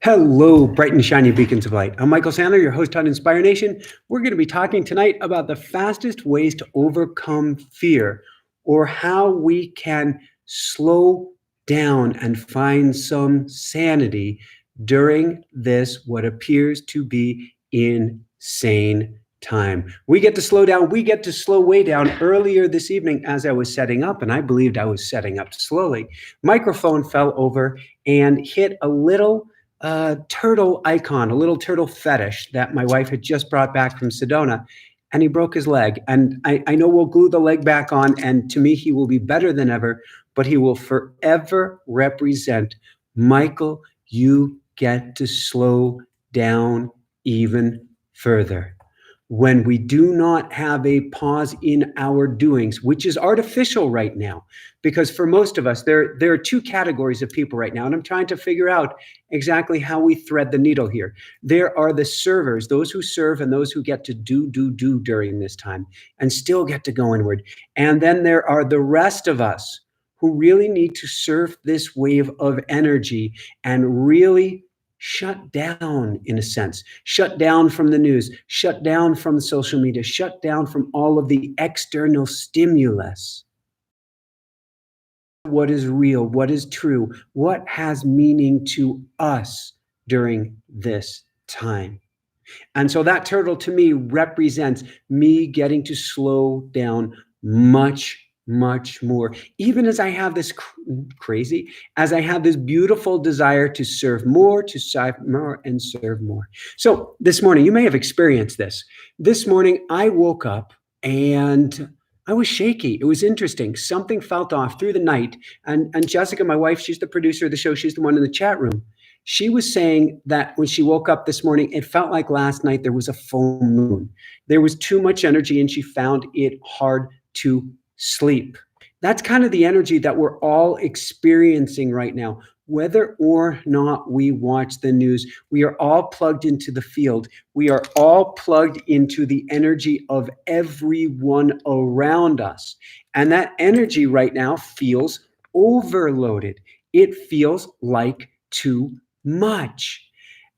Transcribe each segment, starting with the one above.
Hello, bright and shiny beacons of light. I'm Michael Sandler, your host on Inspire Nation. We're going to be talking tonight about the fastest ways to overcome fear, or how we can slow down and find some sanity during this, what appears to be insane time. We get to slow down. We get to slow way down. Earlier this evening, as I was setting up, and I believed I was setting up slowly, microphone fell over and hit a little turtle icon, a little turtle fetish that my wife had just brought back from Sedona, and he broke his leg. And I know we'll glue the leg back on, and to me, he will be better than ever, but he will forever represent, Michael, you get to slow down even further. When we do not have a pause in our doings, which is artificial right now, because for most of us, there are two categories of people right now, and I'm trying to figure out exactly how we thread the needle here. There are the servers, those who serve and those who get to do during this time and still get to go inward. And then there are the rest of us who really need to surf this wave of energy and really shut down, in a sense, shut down from the news, shut down from social media, shut down from all of the external stimulus. What is real? What is true? What has meaning to us during this time? And so that turtle to me represents me getting to slow down much more, even as I have this as I have this beautiful desire to serve more, to serve more and serve more. So this morning, you may have experienced this. This morning, I woke up and I was shaky. It was interesting. Something felt off through the night. And Jessica, my wife, she's the producer of the show. She's the one in the chat room. She was saying that when she woke up this morning, it felt like last night there was a full moon. There was too much energy and she found it hard to sleep. That's kind of the energy that we're all experiencing right now. Whether or not we watch the news, we are all plugged into the field. We are all plugged into the energy of everyone around us. And that energy right now feels overloaded. It feels like too much.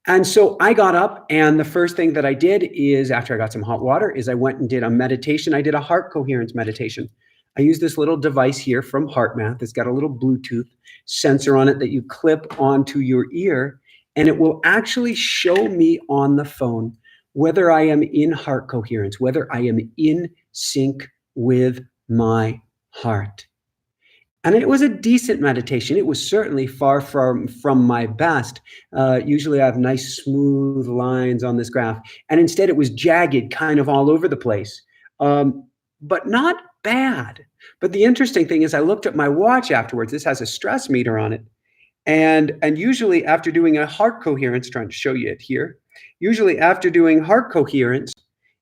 And so I got up, and the first thing that I did is, after I got some hot water, is I went and did a meditation. I did a heart coherence meditation. I use this little device here from HeartMath. It's got a little Bluetooth sensor on it that you clip onto your ear, and it will actually show me on the phone whether I am in heart coherence, whether I am in sync with my heart. And it was a decent meditation. It was certainly far from my best. Usually I have nice smooth lines on this graph. And instead it was jagged kind of all over the place, but not bad. But the interesting thing is I looked at my watch afterwards. This has a stress meter on it. And usually after doing a heart coherence, trying to show you it here, usually after doing heart coherence,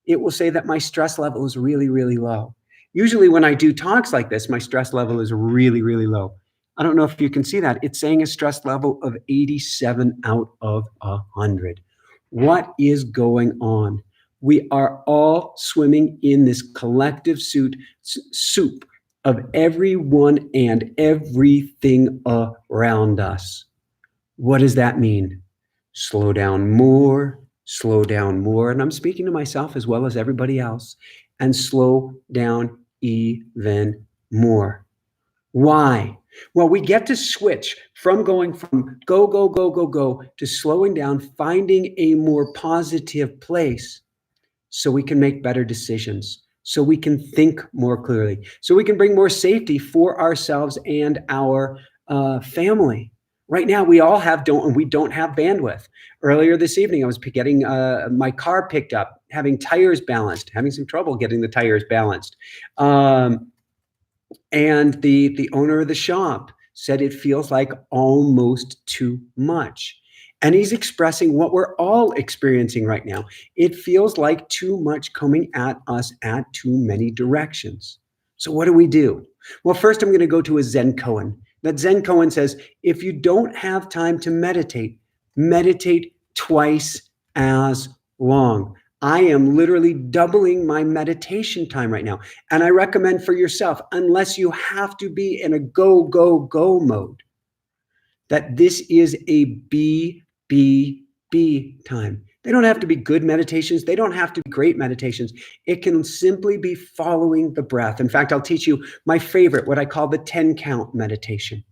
it will say that my stress level is really, really low. Usually when I do talks like this, my stress level is really, really low. I don't know if you can see that. It's saying a stress level of 87 out of 100. What is going on? We are all swimming in this collective soup of everyone and everything around us. What does that mean? Slow down more, slow down more. And I'm speaking to myself as well as everybody else. And slow down even more. Why? Well, we get to switch from going from go to slowing down, finding a more positive place so we can make better decisions, so we can think more clearly, so we can bring more safety for ourselves and our family. Right now, we all don't have bandwidth. Earlier this evening, I was getting my car picked up, having tires balanced, having some trouble getting the tires balanced. And the owner of the shop said it feels like almost too much. And he's expressing what we're all experiencing right now. It feels like too much coming at us at too many directions. So what do? Well, first I'm going to go to a Zen koan. That Zen koan says, if you don't have time to meditate, meditate twice as long. I am literally doubling my meditation time right now. And I recommend for yourself, unless you have to be in a go mode, that this is a be be time. They don't have to be good meditations. They don't have to be great meditations. It can simply be following the breath. In fact, I'll teach you my favorite, what I call the 10 count meditation.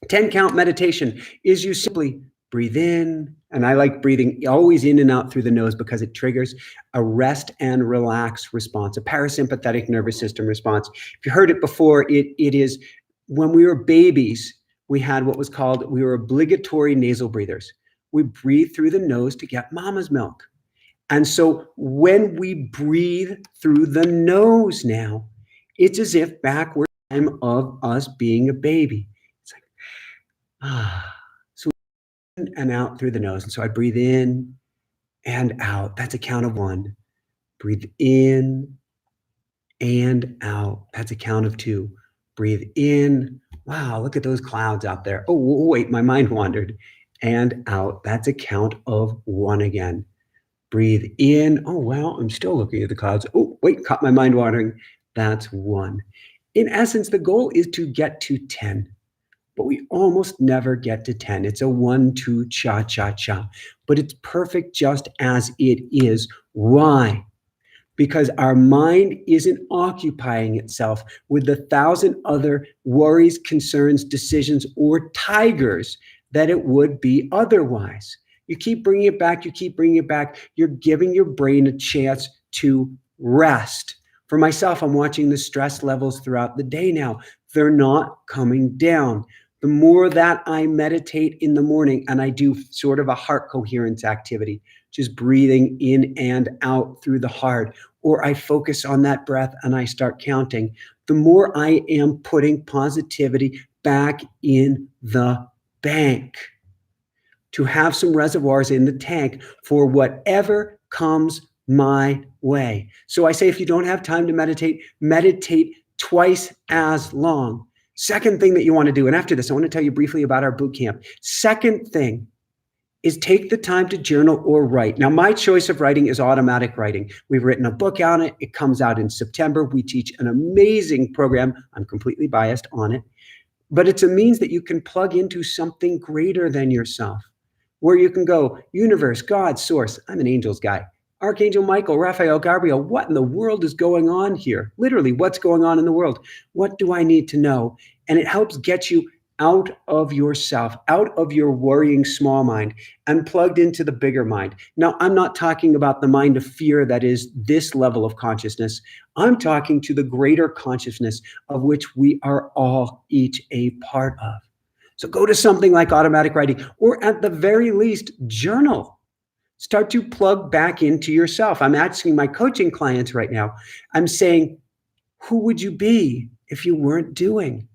10 count meditation is you simply breathe in, and I like breathing always in and out through the nose because it triggers a rest and relax response, a parasympathetic nervous system response. If you heard it before, it is when we were babies, we had what was called, we were obligatory nasal breathers. We breathe through the nose to get mama's milk. And so when we breathe through the nose now, it's as if backward time of us being a baby. It's like, so in and out through the nose. And so I breathe in and out. That's a count of 1. Breathe in and out. That's a count of 2. Breathe in. Wow, look at those clouds out there. Oh, wait, my mind wandered. And out. That's a count of 1 again. Breathe in. Oh, well, I'm still looking at the clouds. Oh, wait, caught my mind wandering. That's 1. In essence, the goal is to get to 10. But we almost never get to 10. It's a 1-2 cha-cha-cha. But it's perfect just as it is. Why? Because our mind isn't occupying itself with 1,000 other worries, concerns, decisions, or tigers that it would be otherwise. You keep bringing it back. You keep bringing it back. You're giving your brain a chance to rest. For myself, I'm watching the stress levels throughout the day now. They're not coming down. The more that I meditate in the morning, and I do sort of a heart coherence activity, just breathing in and out through the heart, or I focus on that breath and I start counting, the more I am putting positivity back in the bank to have some reservoirs in the tank for whatever comes my way. So I say, if you don't have time to meditate, meditate twice as long. Second thing that you want to do, and after this, I want to tell you briefly about our boot camp. Second thing is take the time to journal or write. Now, my choice of writing is automatic writing. We've written a book on it. It comes out in September. We teach an amazing program. I'm completely biased on it, but it's a means that you can plug into something greater than yourself, where you can go, universe, God, source. I'm an angels guy. Archangel Michael, Raphael, Gabriel, what in the world is going on here? Literally, what's going on in the world? What do I need to know? And it helps get you out of yourself, out of your worrying small mind, and plugged into the bigger mind. Now, I'm not talking about the mind of fear that is this level of consciousness. I'm talking to the greater consciousness of which we are all each a part of. So go to something like automatic writing, or at the very least, journal. Start to plug back into yourself. I'm asking my coaching clients right now, I'm saying, who would you be if you weren't doing?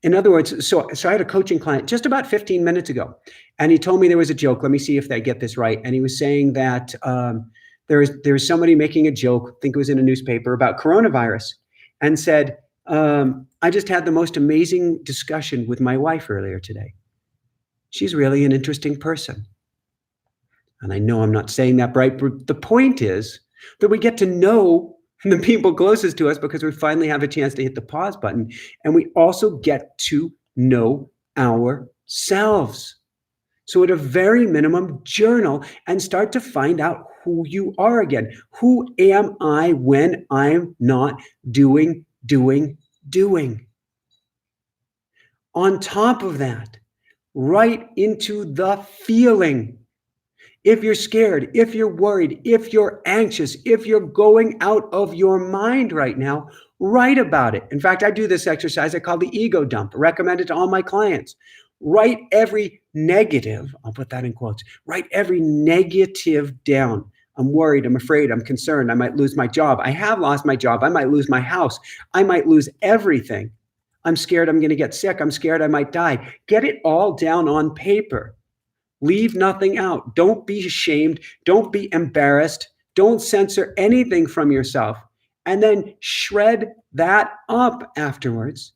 In other words, so I had a coaching client just about 15 minutes ago, and he told me there was a joke. Let me see if I get this right. And he was saying that there's somebody making a joke, I think it was in a newspaper, about coronavirus, and said, I just had the most amazing discussion with my wife earlier today. She's really an interesting person. And I know I'm not saying that right, but the point is that we get to know the people closest to us because we finally have a chance to hit the pause button. And we also get to know ourselves. So at a very minimum, journal and start to find out who you are again. Who am I when I'm not doing? On top of that, right into the feeling. If you're scared, if you're worried, if you're anxious, if you're going out of your mind right now, write about it. In fact, I do this exercise I call the ego dump. I recommend it to all my clients. Write every negative, I'll put that in quotes, write every negative down. I'm worried, I'm afraid, I'm concerned, I might lose my job. I have lost my job. I might lose my house. I might lose everything. I'm scared I'm going to get sick. I'm scared I might die. Get it all down on paper. Leave nothing out. Don't be ashamed. Don't be embarrassed. Don't censor anything from yourself. And then shred that up afterwards.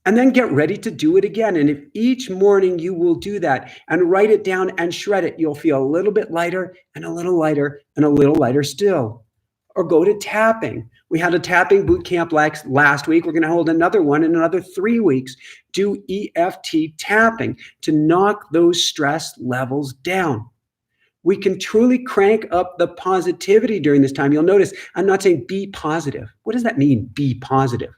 And then get ready to do it again. And if each morning you will do that and write it down and shred it, you'll feel a little bit lighter and a little lighter and a little lighter still. Or go to tapping, We had a tapping boot camp last week. We're going to hold another one in another 3 weeks. Do EFT tapping to knock those stress levels down. We can truly crank up the positivity during this time. You'll notice I'm not saying be positive. What does that mean, be positive?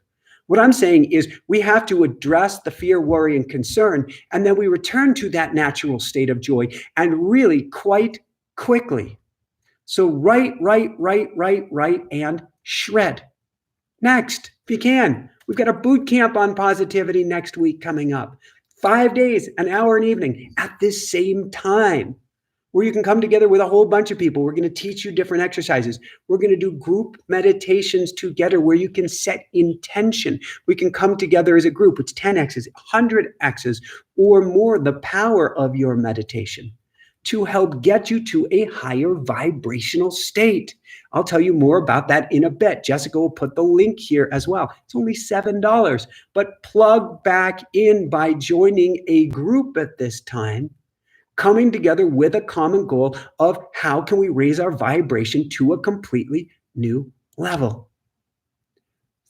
What I'm saying is we have to address the fear, worry, and concern, and then we return to that natural state of joy, and really quite quickly. So write, and shred. Next, if you can, we've got a boot camp on positivity next week coming up. 5 days, an hour an evening at this same time, where you can come together with a whole bunch of people. We're going to teach you different exercises. We're going to do group meditations together where you can set intention. We can come together as a group. It's 10x's, 100x's, or more the power of your meditation to help get you to a higher vibrational state. I'll tell you more about that in a bit. Jessica will put the link here as well. It's only $7, but plug back in by joining a group at this time, coming together with a common goal of how can we raise our vibration to a completely new level.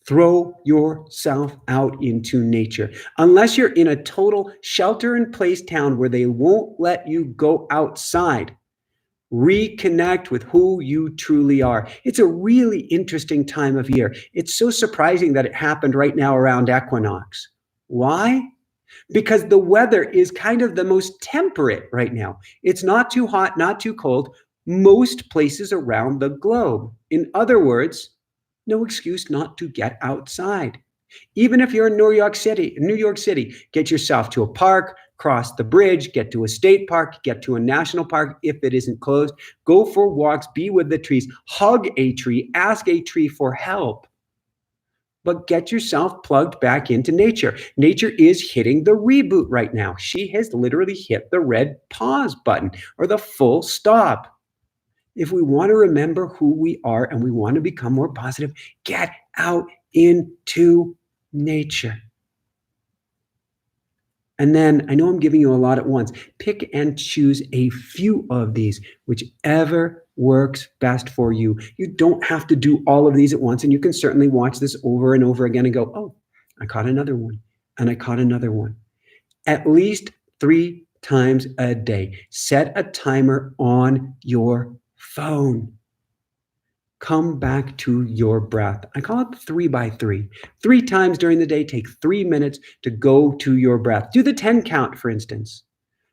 Throw yourself out into nature. Unless you're in a total shelter-in-place town where they won't let you go outside, reconnect with who you truly are. It's a really interesting time of year. It's so surprising that it happened right now around equinox. Why? Because the weather is kind of the most temperate right now. It's not too hot, not too cold, most places around the globe. In other words, no excuse not to get outside. Even if you're in New York City, get yourself to a park, cross the bridge, get to a state park, get to a national park if it isn't closed, go for walks, be with the trees, hug a tree, ask a tree for help. But get yourself plugged back into nature. Nature is hitting the reboot right now. She has literally hit the red pause button or the full stop. If we want to remember who we are and we want to become more positive, get out into nature. And then, I know I'm giving you a lot at once. Pick and choose a few of these, whichever works best for you. You don't have to do all of these at once, and you can certainly watch this over and over again and go, oh, I caught another one, and I caught another one. At least 3 times a day. Set a timer on your phone. Come back to your breath. I call it 3 by 3. 3 times during the day, take 3 minutes to go to your breath. Do the 10 count, for instance,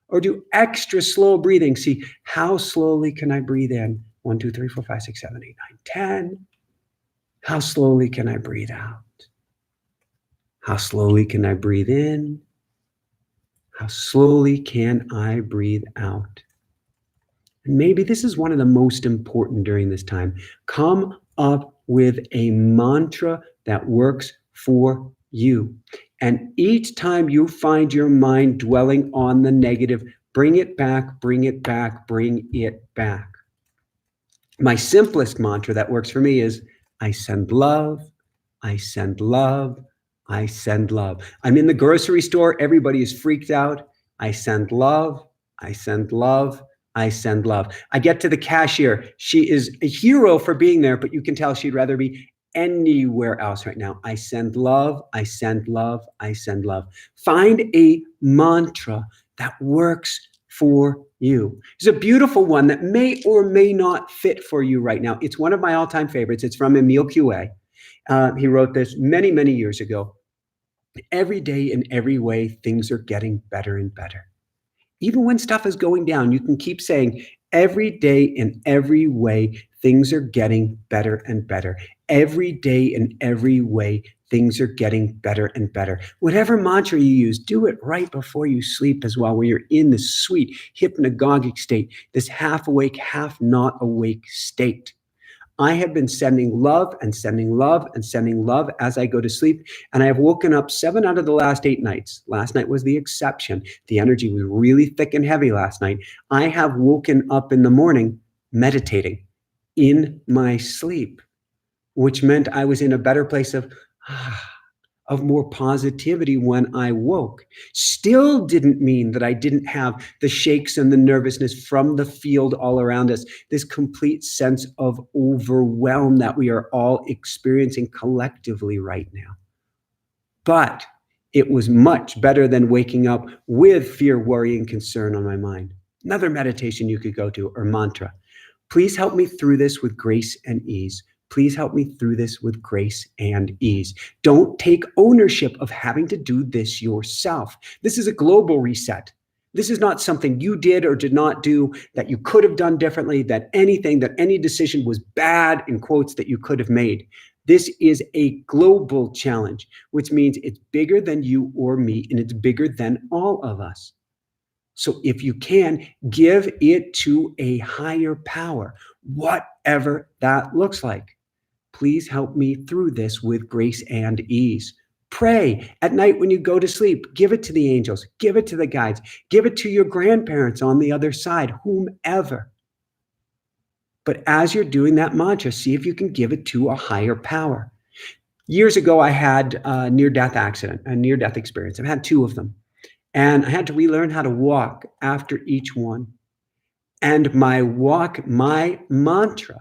or do extra slow breathing. See, how slowly can I breathe in? 1, 2, 3, 4, 5, 6, 7, 8, 9, 10. How slowly can I breathe out? How slowly can I breathe in? How slowly can I breathe out? And maybe this is one of the most important during this time. Come up with a mantra that works for you. And each time you find your mind dwelling on the negative, bring it back, bring it back, bring it back. My simplest mantra that works for me is, I send love, I send love, I send love. I'm in the grocery store, everybody is freaked out. I send love, I send love, I send love. I get to the cashier. She is a hero for being there, but you can tell she'd rather be anywhere else right now. I send love, I send love, I send love. Find a mantra that works for you. It's a beautiful one that may or may not fit for you right now. It's one of my all-time favorites. It's from Emile Coué. He wrote this many, many years ago. Every day in every way, things are getting better and better. Even when stuff is going down, you can keep saying, every day in every way, things are getting better and better. Every day in every way, things are getting better and better. Whatever mantra you use, do it right before you sleep as well, where you're in this sweet hypnagogic state, this half awake, half not awake state. I have been sending love and sending love and sending love as I go to sleep. And I have woken up 7 out of the last 8 nights. Last night was the exception. The energy was really thick and heavy last night. I have woken up in the morning meditating in my sleep, which meant I was in a better place of, of more positivity when I woke. Still didn't mean that I didn't have the shakes and the nervousness from the field all around us, this complete sense of overwhelm that we are all experiencing collectively right now. But it was much better than waking up with fear, worry, and concern on my mind. Another meditation you could go to, or mantra. Please help me through this with grace and ease. Please help me through this with grace and ease. Don't take ownership of having to do this yourself. This is a global reset. This is not something you did or did not do that you could have done differently, that any decision was bad, in quotes, that you could have made. This is a global challenge, which means it's bigger than you or me, and it's bigger than all of us. So if you can, give it to a higher power, whatever that looks like. Please help me through this with grace and ease. Pray at night when you go to sleep. Give it to the angels. Give it to the guides. Give it to your grandparents on the other side, whomever. But as you're doing that mantra, see if you can give it to a higher power. Years ago, I had a near-death accident, a near-death experience. I've had 2 of them. And I had to relearn how to walk after each one. And my mantra,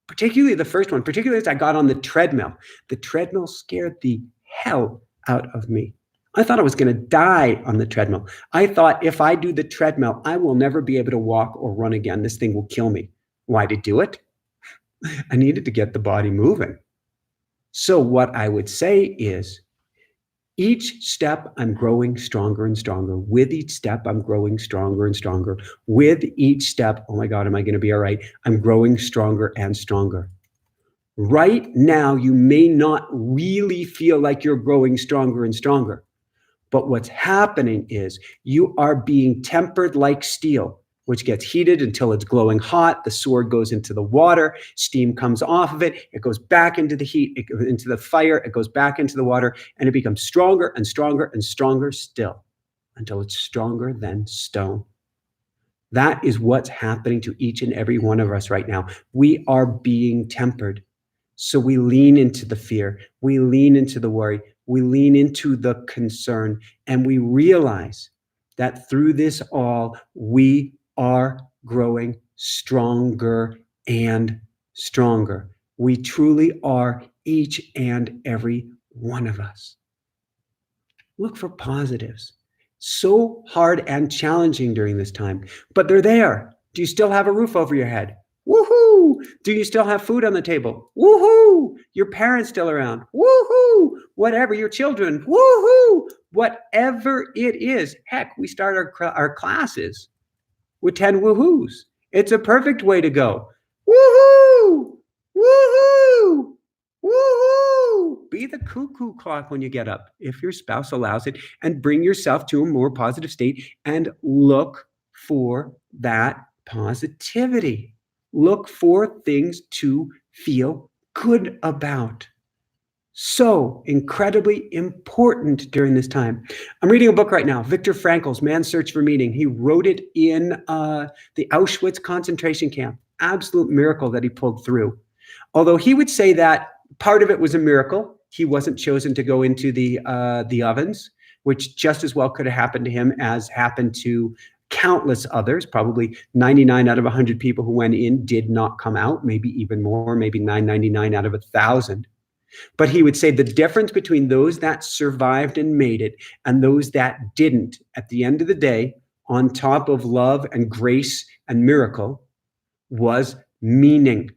particularly the first one, particularly as I got on the treadmill scared the hell out of me. I thought I was going to die on the treadmill. I thought if I do the treadmill, I will never be able to walk or run again. This thing will kill me. Why to do it? I needed to get the body moving. So what I would say is, each step, I'm growing stronger and stronger. With each step, I'm growing stronger and stronger. With each step, oh my God, am I going to be all right? I'm growing stronger and stronger. Right now, you may not really feel like you're growing stronger and stronger. But what's happening is you are being tempered like steel, which gets heated until it's glowing hot. The sword goes into the water, steam comes off of it, it goes back into the heat, it goes into the fire, it goes back into the water, and it becomes stronger and stronger and stronger still until it's stronger than stone. That is what's happening to each and every one of us right now. We are being tempered. So we lean into the fear, we lean into the worry, we lean into the concern, and we realize that through this all, we are growing stronger and stronger. We truly are, each and every one of us. Look for positives. So hard and challenging during this time, but they're there. Do you still have a roof over your head? Woohoo! Do you still have food on the table? Woohoo! Your parents still around? Woohoo! Whatever, your children? Woohoo! Whatever it is. Heck, we start our classes with 10 woohoos. It's a perfect way to go. Woohoo! Woohoo! Woohoo! Be the cuckoo clock when you get up, if your spouse allows it, and bring yourself to a more positive state and look for that positivity. Look for things to feel good about. So incredibly important during this time. I'm reading a book right now, Viktor Frankl's Man's Search for Meaning. He wrote it in the Auschwitz concentration camp. Absolute miracle that he pulled through. Although he would say that part of it was a miracle. He wasn't chosen to go into the ovens, which just as well could have happened to him as happened to countless others. Probably 99 out of 100 people who went in did not come out, maybe even more, maybe 999 out of 1,000. But he would say the difference between those that survived and made it and those that didn't, at the end of the day, on top of love and grace and miracle, was meaning.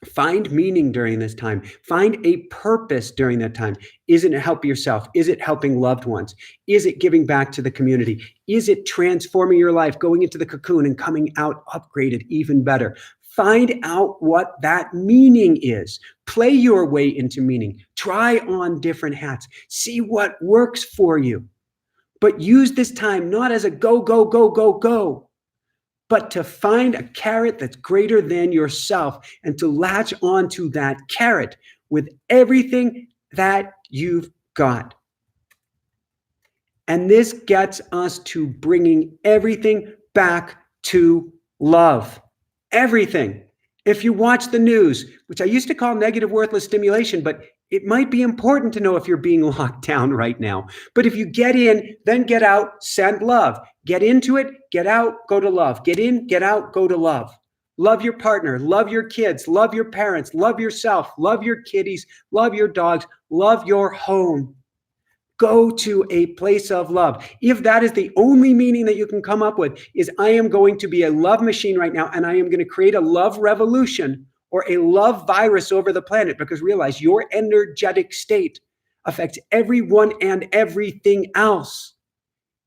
Find meaning during this time. Find a purpose during that time. Is it help yourself? Is it helping loved ones? Is it giving back to the community? Is it transforming your life, going into the cocoon and coming out upgraded, even better? Find out what that meaning is. Play your way into meaning. Try on different hats. See what works for you. But use this time not as a go, go, go, go, go, but to find a carrot that's greater than yourself and to latch onto that carrot with everything that you've got. And this gets us to bringing everything back to love. Everything. If you watch the news, which I used to call negative, worthless stimulation, but It might be important to know if you're being locked down right now. But if you get in, then get out, send love. Get into it, get out, go to love. Get in, get out, go to love. Love your partner, love your kids, love your parents, love yourself, love your kitties, love your dogs, love your home. Go to a place of love. If that is the only meaning that you can come up with, is I am going to be a love machine right now, and I am going to create a love revolution or a love virus over the planet, because realize your energetic state affects everyone and everything else.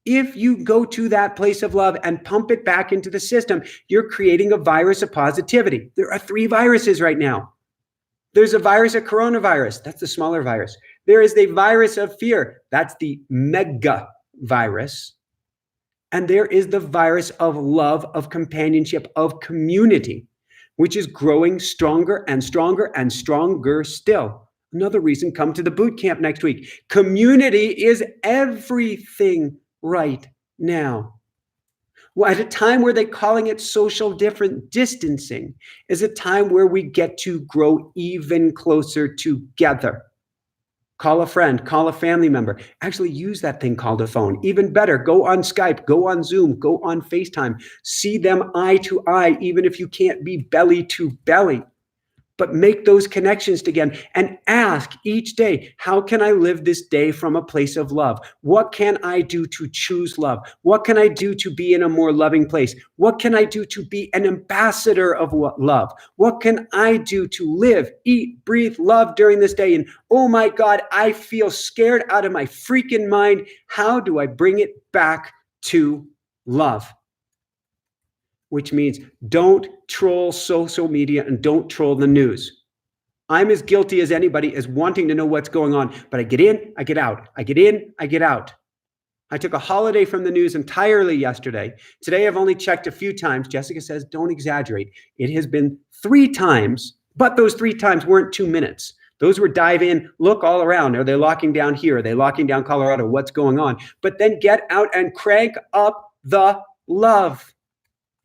If you go to that place of love and pump it back into the system, you're creating a virus of positivity. There are 3 viruses right now. There's a virus of coronavirus. That's the smaller virus. There is the virus of fear. That's the mega virus. And there is the virus of love, of companionship, of community, which is growing stronger and stronger and stronger still. Another reason, come to the boot camp next week. Community is everything right now. Well, at a time where they're calling it social distancing, is a time where we get to grow even closer together. Call a friend, call a family member. Actually use that thing called a phone. Even better, go on Skype, go on Zoom, go on FaceTime. See them eye to eye, even if you can't be belly to belly. But make those connections again and ask each day, how can I live this day from a place of love? What can I do to choose love? What can I do to be in a more loving place? What can I do to be an ambassador of love? What can I do to live, eat, breathe love during this day? And oh my God, I feel scared out of my freaking mind. How do I bring it back to love? Which means don't troll social media and don't troll the news. I'm as guilty as anybody as wanting to know what's going on, but I get in, I get out. I get in, I get out. I took a holiday from the news entirely yesterday. Today I've only checked a few times. Jessica says, don't exaggerate. It has been 3 times, but those 3 times weren't 2 minutes. Those were dive in, look all around. Are they locking down here? Are they locking down Colorado? What's going on? But then get out and crank up the love.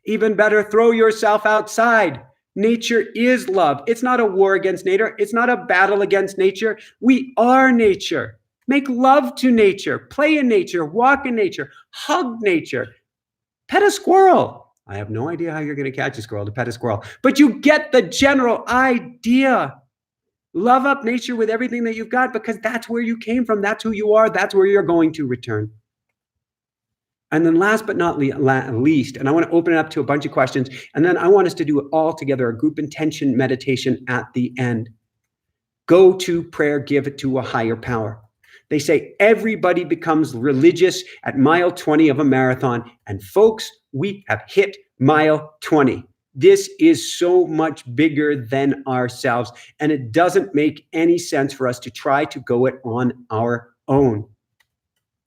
Even better, throw yourself outside. Nature is love. It's not a war against nature. It's not a battle against nature. We are nature. Make love to nature. Play in nature. Walk in nature. Hug nature. Pet a squirrel. I have no idea how you're going to catch a squirrel to pet a squirrel, but you get the general idea. Love up nature with everything that you've got, because that's where you came from. That's who you are. That's where you're going to return. And then last but not least, and I want to open it up to a bunch of questions, and then I want us to do it all together, a group intention meditation at the end. Go to prayer, give it to a higher power. They say everybody becomes religious at mile 20 of a marathon. And folks, we have hit mile 20. This is so much bigger than ourselves, and it doesn't make any sense for us to try to go it on our own.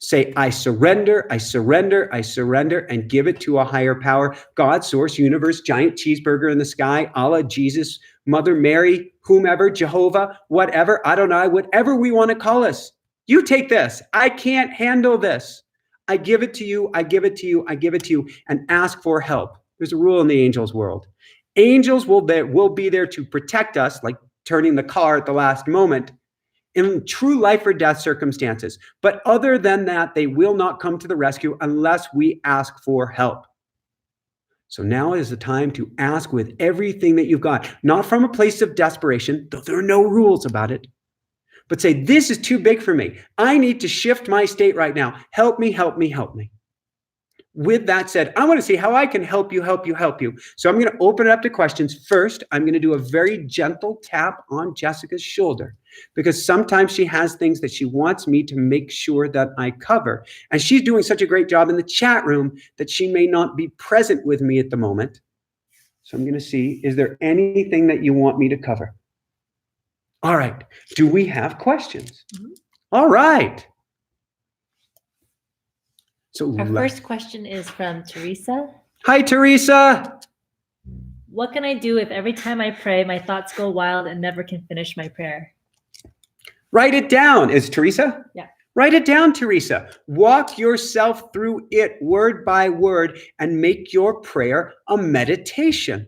Say, I surrender, I surrender, I surrender, and give it to a higher power. God, source, universe, giant cheeseburger in the sky, Allah, Jesus, Mother Mary, whomever, Jehovah, whatever, Adonai, whatever we want to call us. You take this. I can't handle this. I give it to you, I give it to you, I give it to you, and ask for help. There's a rule in the angels world. Angels will be there to protect us, like turning the car at the last moment, in true life or death circumstances. But other than that, they will not come to the rescue unless we ask for help. So now is the time to ask with everything that you've got, not from a place of desperation, though there are no rules about it, but say, this is too big for me. I need to shift my state right now. Help me, help me, help me. With that said, I want to see how I can help you, help you, help you. So I'm going to open it up to questions. First, I'm going to do a very gentle tap on Jessica's shoulder, because sometimes she has things that she wants me to make sure that I cover. And she's doing such a great job in the chat room that she may not be present with me at the moment. So I'm going to see, is there anything that you want me to cover? All right. Do we have questions? Mm-hmm. All right. So our first question is from Teresa. Hi, Teresa. What can I do if every time I pray, my thoughts go wild and never can finish my prayer? Write it down. Is Teresa? Yeah. Write it down, Teresa. Walk yourself through it word by word and make your prayer a meditation.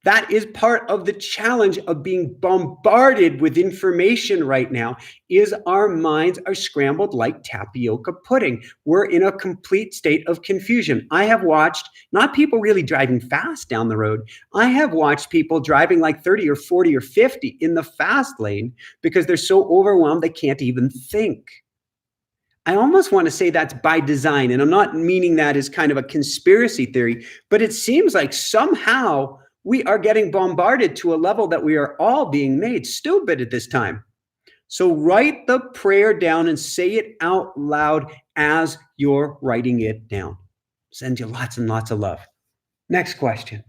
That is part of the challenge of being bombarded with information right now, is our minds are scrambled like tapioca pudding. We're in a complete state of confusion. I have watched not people really driving fast down the road. I have watched people driving like 30 or 40 or 50 in the fast lane because they're so overwhelmed they can't even think. I almost want to say that's by design, and I'm not meaning that as kind of a conspiracy theory, but it seems like somehow we are getting bombarded to a level that we are all being made stupid at this time. So write the prayer down and say it out loud as you're writing it down. Send you lots and lots of love. Next question.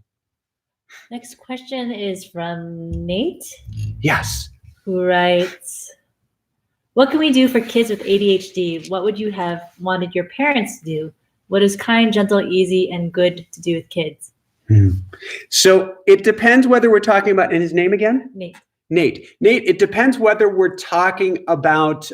Next question is from Nate, Yes. who writes, what can we do for kids with ADHD? What would you have wanted your parents to do? What is kind, gentle, easy, and good to do with kids? So it depends whether we're talking about, and his name again? Nate, it depends whether we're talking about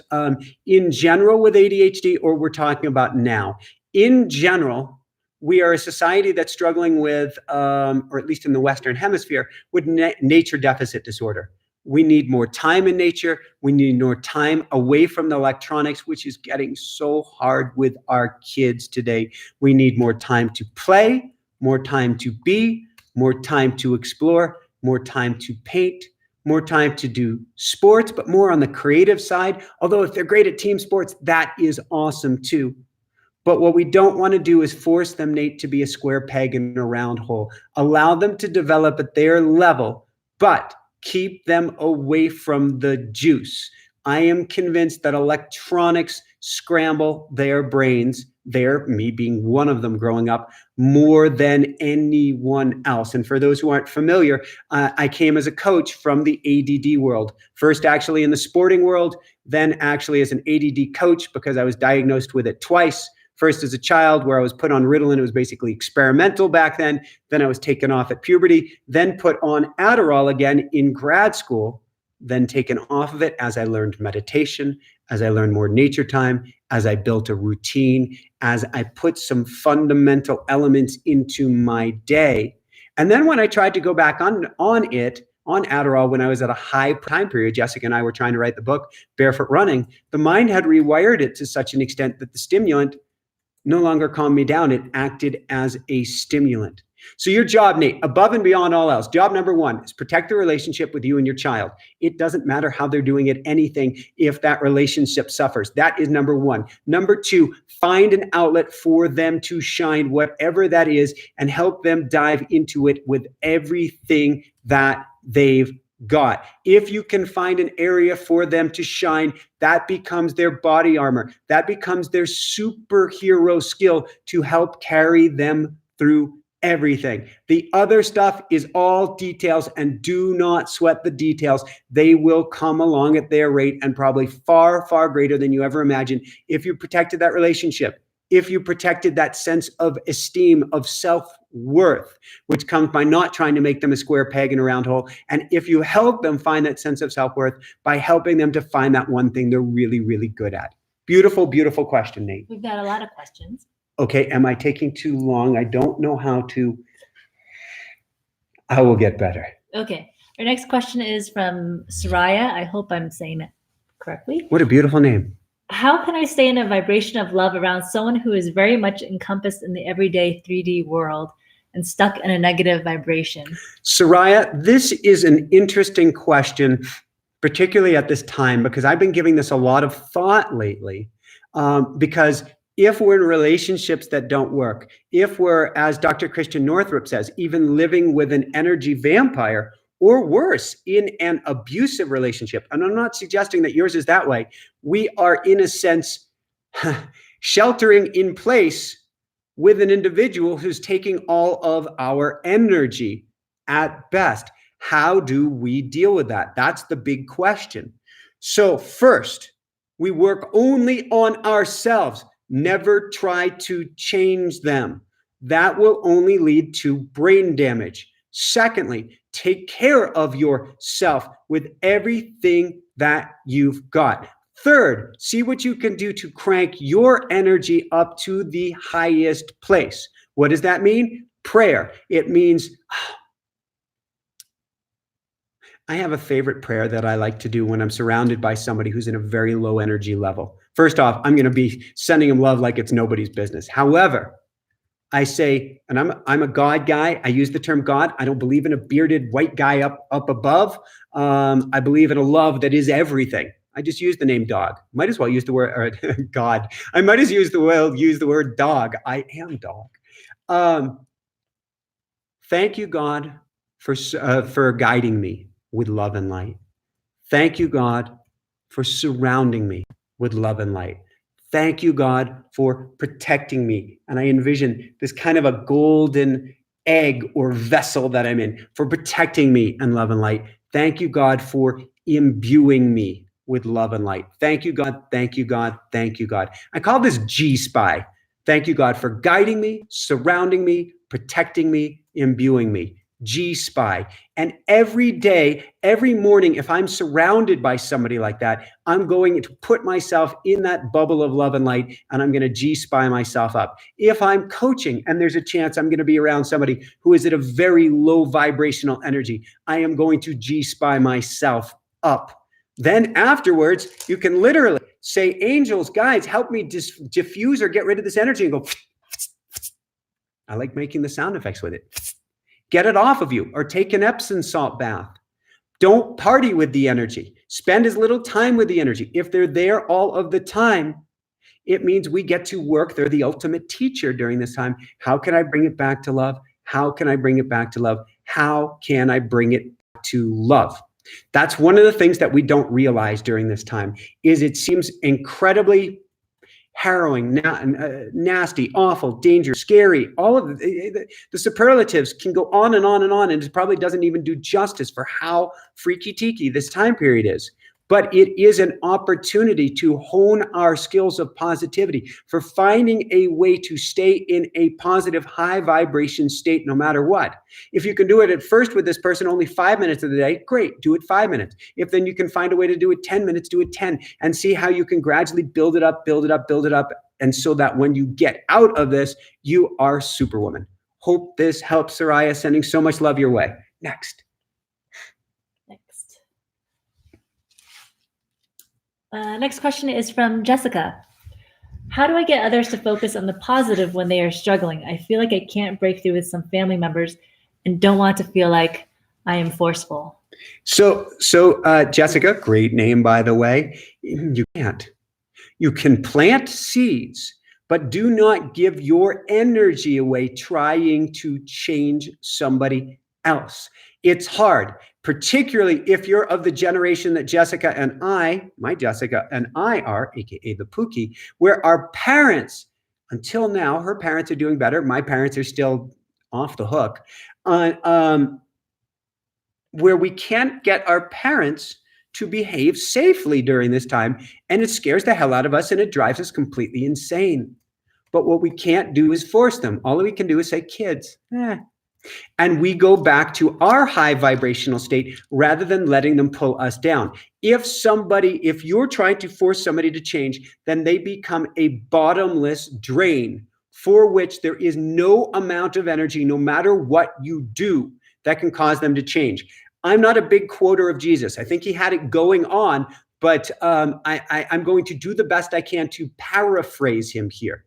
in general with ADHD or we're talking about now. In general, we are a society that's struggling with, or at least in the Western Hemisphere, with nature deficit disorder. We need more time in nature. We need more time away from the electronics, which is getting so hard with our kids today. We need more time to play, more time to be, more time to explore, more time to paint, more time to do sports, but more on the creative side. Although if they're great at team sports, that is awesome too. But what we don't want to do is force them, Nate, to be a square peg in a round hole. Allow them to develop at their level, but keep them away from the juice. I am convinced that electronics scramble their brains, me being one of them growing up, more than anyone else. And for those who aren't familiar, I came as a coach from the ADD world. First actually in the sporting world, then actually as an ADD coach because I was diagnosed with it twice. First as a child where I was put on Ritalin. It was basically experimental back then. Then I was taken off at puberty, then put on Adderall again in grad school, then taken off of it as I learned meditation, as I learned more nature time, as I built a routine, as I put some fundamental elements into my day. And then when I tried to go back on Adderall when I was at a high time period, Jessica and I were trying to write the book, Barefoot Running, the mind had rewired it to such an extent that the stimulant no longer calmed me down. It acted as a stimulant. So your job, Nate, above and beyond all else, job number one is protect the relationship with you and your child. It doesn't matter how they're doing at anything if that relationship suffers. That is number one. Number two, find an outlet for them to shine, whatever that is, and help them dive into it with everything that they've got. If you can find an area for them to shine, that becomes their body armor. That becomes their superhero skill to help carry them through everything. The other stuff is all details, and do not sweat the details. They will come along at their rate and probably far, far greater than you ever imagined if you protected that relationship. If you protected that sense of esteem, of self-worth, which comes by not trying to make them a square peg in a round hole. And if you help them find that sense of self-worth by helping them to find that one thing they're really, really good at. Beautiful, beautiful question, Nate. We've got a lot of questions. Okay, am I taking too long? I don't know how to. I will get better. Okay, our next question is from Soraya. I hope I'm saying it correctly. What a beautiful name. How can I stay in a vibration of love around someone who is very much encompassed in the everyday 3D world and stuck in a negative vibration? Soraya, this is an interesting question, particularly at this time, because I've been giving this a lot of thought lately. Because if we're in relationships that don't work, if we're, as Dr. Christian Northrup says, even living with an energy vampire, or worse, in an abusive relationship, and I'm not suggesting that yours is that way, we are in a sense sheltering in place with an individual who's taking all of our energy at best. How do we deal with that? That's the big question. So first, we work only on ourselves. Never try to change them. That will only lead to brain damage. Secondly, take care of yourself with everything that you've got. Third, see what you can do to crank your energy up to the highest place. What does that mean? Prayer. It means I have a favorite prayer that I like to do when I'm surrounded by somebody who's in a very low energy level. First off, I'm going to be sending them love like it's nobody's business. However, I say, and I'm a God guy. I use the term God. I don't believe in a bearded white guy up above. I believe in a love that is everything. I just use the name dog. Might as well use the word God. I might as well use the word dog. I am dog. Thank you, God, for guiding me with love and light. Thank you, God, for surrounding me with love and light. Thank you, God, for protecting me. And I envision this kind of a golden egg or vessel that I'm in, for protecting me in love and light. Thank you, God, for imbuing me with love and light. Thank you, God. Thank you, God. Thank you, God. I call this G-Spy. Thank you, God, for guiding me, surrounding me, protecting me, imbuing me. G-Spy. And every day, every morning, if I'm surrounded by somebody like that, I'm going to put myself in that bubble of love and light, and I'm going to G-Spy myself up. If I'm coaching and there's a chance I'm going to be around somebody who is at a very low vibrational energy, I am going to G-Spy myself up. Then afterwards, you can literally say, angels, guides, help me diffuse or get rid of this energy, and go, I like making the sound effects with it. Get it off of you, or take an Epsom salt bath. Don't party with the energy. Spend as little time with the energy. If they're there all of the time, it means we get to work. They're the ultimate teacher during this time. How can I bring it back to love? How can I bring it back to love? How can I bring it to love? That's one of the things that we don't realize during this time, is it seems incredibly harrowing, nasty, awful, dangerous, scary. All of the superlatives can go on and on and on, and it probably doesn't even do justice for how freaky tiki this time period is. But it is an opportunity to hone our skills of positivity, for finding a way to stay in a positive, high vibration state no matter what. If you can do it at first with this person only 5 minutes of the day, great, do it 5 minutes. If then you can find a way to do it 10 minutes, do it 10, and see how you can gradually build it up, build it up, build it up. And so that when you get out of this, you are Superwoman. Hope this helps, Soraya. Sending so much love your way. Next. Next question is from Jessica. How do I get others to focus on the positive when they are struggling? I feel like I can't break through with some family members and don't want to feel like I am forceful. So Jessica, great name, by the way. You can't. You can plant seeds, but do not give your energy away trying to change somebody else. It's hard, particularly if you're of the generation that Jessica and I, my Jessica and I are, aka the Pookie, where our parents, until now, her parents are doing better. My parents are still off the hook. Where we can't get our parents to behave safely during this time, and it scares the hell out of us, and it drives us completely insane. But what we can't do is force them. All we can do is say, kids, and we go back to our high vibrational state rather than letting them pull us down. If you're trying to force somebody to change, then they become a bottomless drain for which there is no amount of energy, no matter what you do, that can cause them to change. I'm not a big quoter of Jesus. I think he had it going on, but I'm going to do the best I can to paraphrase him here.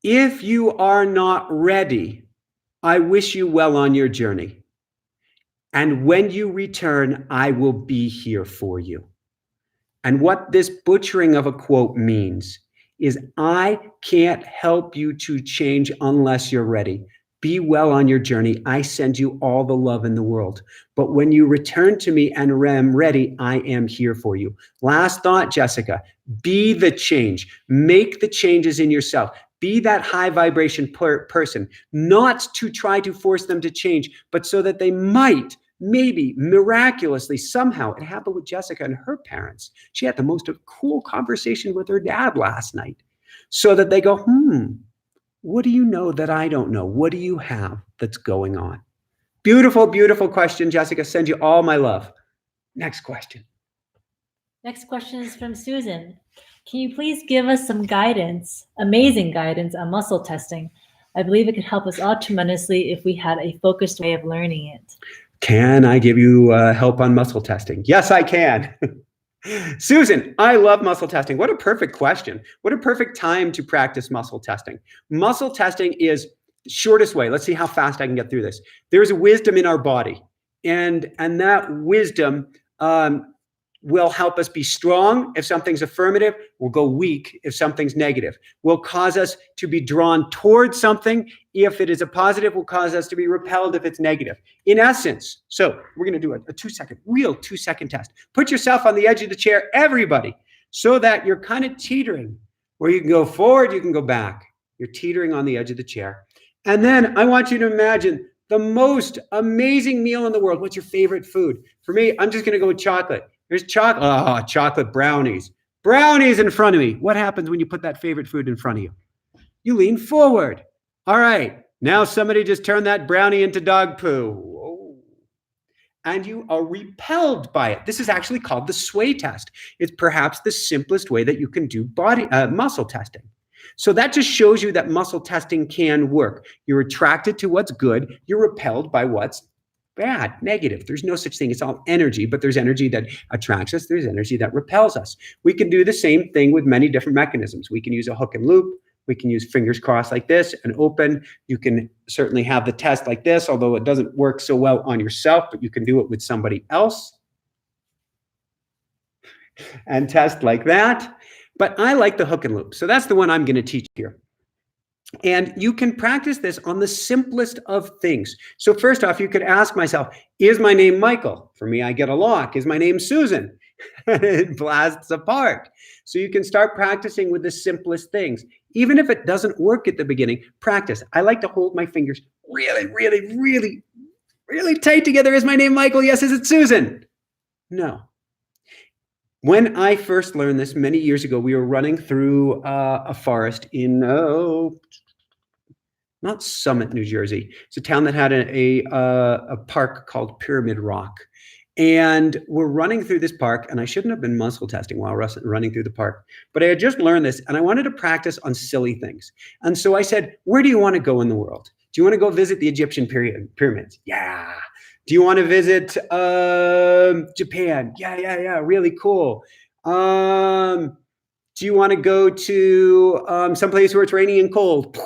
If you are not ready, I wish you well on your journey. And when you return, I will be here for you. And what this butchering of a quote means is, I can't help you to change unless you're ready. Be well on your journey. I send you all the love in the world. But when you return to me and am ready, I am here for you. Last thought, Jessica, be the change. Make the changes in yourself. Be that high vibration person, not to try to force them to change, but so that they might, maybe, miraculously, somehow. It happened with Jessica and her parents. She had the most cool conversation with her dad last night, so that they go, what do you know that I don't know? What do you have that's going on? Beautiful, beautiful question, Jessica. Send you all my love. Next question. Next question is from Susan. Can you please give us some guidance, amazing guidance on muscle testing? I believe it could help us all tremendously if we had a focused way of learning it. Can I give you help on muscle testing? Yes, I can. Susan, I love muscle testing. What a perfect question. What a perfect time to practice muscle testing. Muscle testing is the shortest way. Let's see how fast I can get through this. There's a wisdom in our body, and that wisdom will help us be strong if something's affirmative. We'll go weak if something's negative. Will cause us to be drawn towards something if it is a positive. Will cause us to be repelled if it's negative. In essence, so we're going to do a 2-second, real 2-second test. Put yourself on the edge of the chair, everybody, so that you're kind of teetering, where you can go forward, you can go back. You're teetering on the edge of the chair. And then I want you to imagine the most amazing meal in the world. What's your favorite food? For me, I'm just going to go with chocolate. There's chocolate. Oh, chocolate brownies. Brownies in front of me. What happens when you put that favorite food in front of you? You lean forward. All right. Now somebody just turned that brownie into dog poo. Whoa. And you are repelled by it. This is actually called the sway test. It's perhaps the simplest way that you can do muscle testing. So that just shows you that muscle testing can work. You're attracted to what's good. You're repelled by what's bad, negative. There's no such thing. It's all energy, but there's energy that attracts us. There's energy that repels us. We can do the same thing with many different mechanisms. We can use a hook and loop. We can use fingers crossed like this and open. You can certainly have the test like this, although it doesn't work so well on yourself, but you can do it with somebody else and test like that. But I like the hook and loop. So that's the one I'm going to teach here. And you can practice this on the simplest of things. So first off, you could ask myself, is my name Michael? For me, I get a lock. Is my name Susan? It blasts apart. So you can start practicing with the simplest things. Even if it doesn't work at the beginning, practice. I like to hold my fingers really, really, really, really tight together. Is my name Michael? Yes. Is it Susan? No. When I first learned this many years ago, we were running through a forest in, not Summit, New Jersey. It's a town that had a park called Pyramid Rock. And we're running through this park, and I shouldn't have been muscle testing while running through the park. But I had just learned this, and I wanted to practice on silly things. And so I said, where do you want to go in the world? Do you want to go visit the Egyptian pyramids? Yeah. Do you want to visit Japan? Yeah, really cool. Do you want to go to someplace where it's rainy and cold?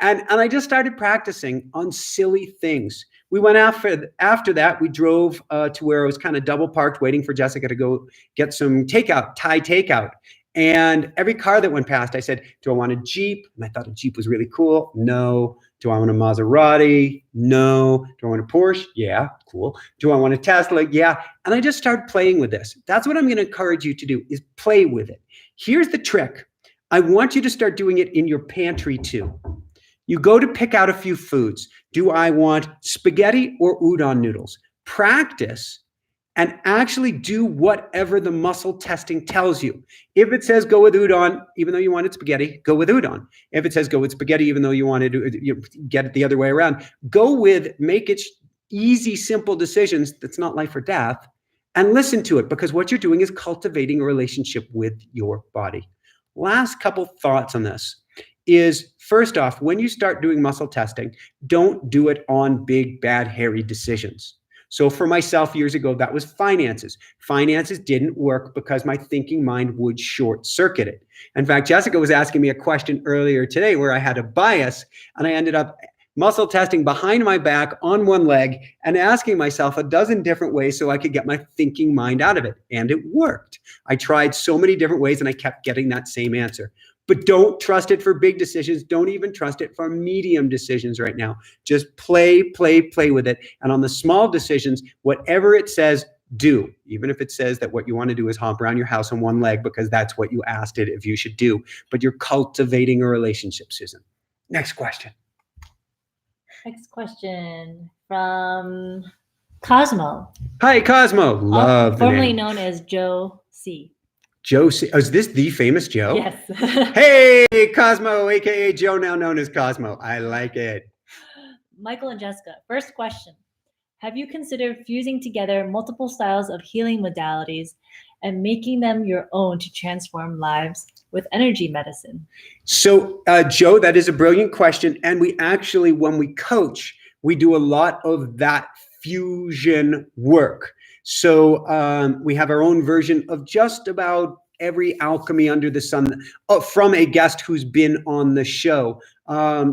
And I just started practicing on silly things. We went after that, we drove to where I was kind of double parked waiting for Jessica to go get some Thai takeout. And every car that went past, I said, do I want a Jeep? And I thought a Jeep was really cool. No. Do I want a Maserati? No. Do I want a Porsche? Yeah, cool. Do I want a Tesla? Yeah. And I just started playing with this. That's what I'm going to encourage you to do, is play with it. Here's the trick. I want you to start doing it in your pantry too. You go to pick out a few foods. Do I want spaghetti or udon noodles? Practice and actually do whatever the muscle testing tells you. If it says go with udon, even though you wanted spaghetti, go with udon. If it says go with spaghetti, even though you wanted to get it the other way around, make it easy, simple decisions that's not life or death, and listen to it, because what you're doing is cultivating a relationship with your body. Last couple thoughts on this is, first off, when you start doing muscle testing, don't do it on big, bad, hairy decisions. So for myself years ago, that was finances. Finances didn't work because my thinking mind would short circuit it. In fact, Jessica was asking me a question earlier today where I had a bias, and I ended up muscle testing behind my back on one leg and asking myself a dozen different ways so I could get my thinking mind out of it. And it worked. I tried so many different ways and I kept getting that same answer. But don't trust it for big decisions. Don't even trust it for medium decisions right now. Just play with it. And on the small decisions, whatever it says, do. Even if it says that what you want to do is hop around your house on one leg because that's what you asked it if you should do. But you're cultivating a relationship, Susan. Next question. Next question from Cosmo. Hi, Cosmo. Love the formerly name. known as Joe C. Joe C. Oh, is this the famous Joe? Yes. Hey, Cosmo, aka Joe, now known as Cosmo. I like it. Michael and Jessica, first question. Have you considered fusing together multiple styles of healing modalities and making them your own to transform lives with energy medicine? So, Joe, that is a brilliant question. And we actually, when we coach, we do a lot of that fusion work. So we have our own version of just about every alchemy under the sun from a guest who's been on the show.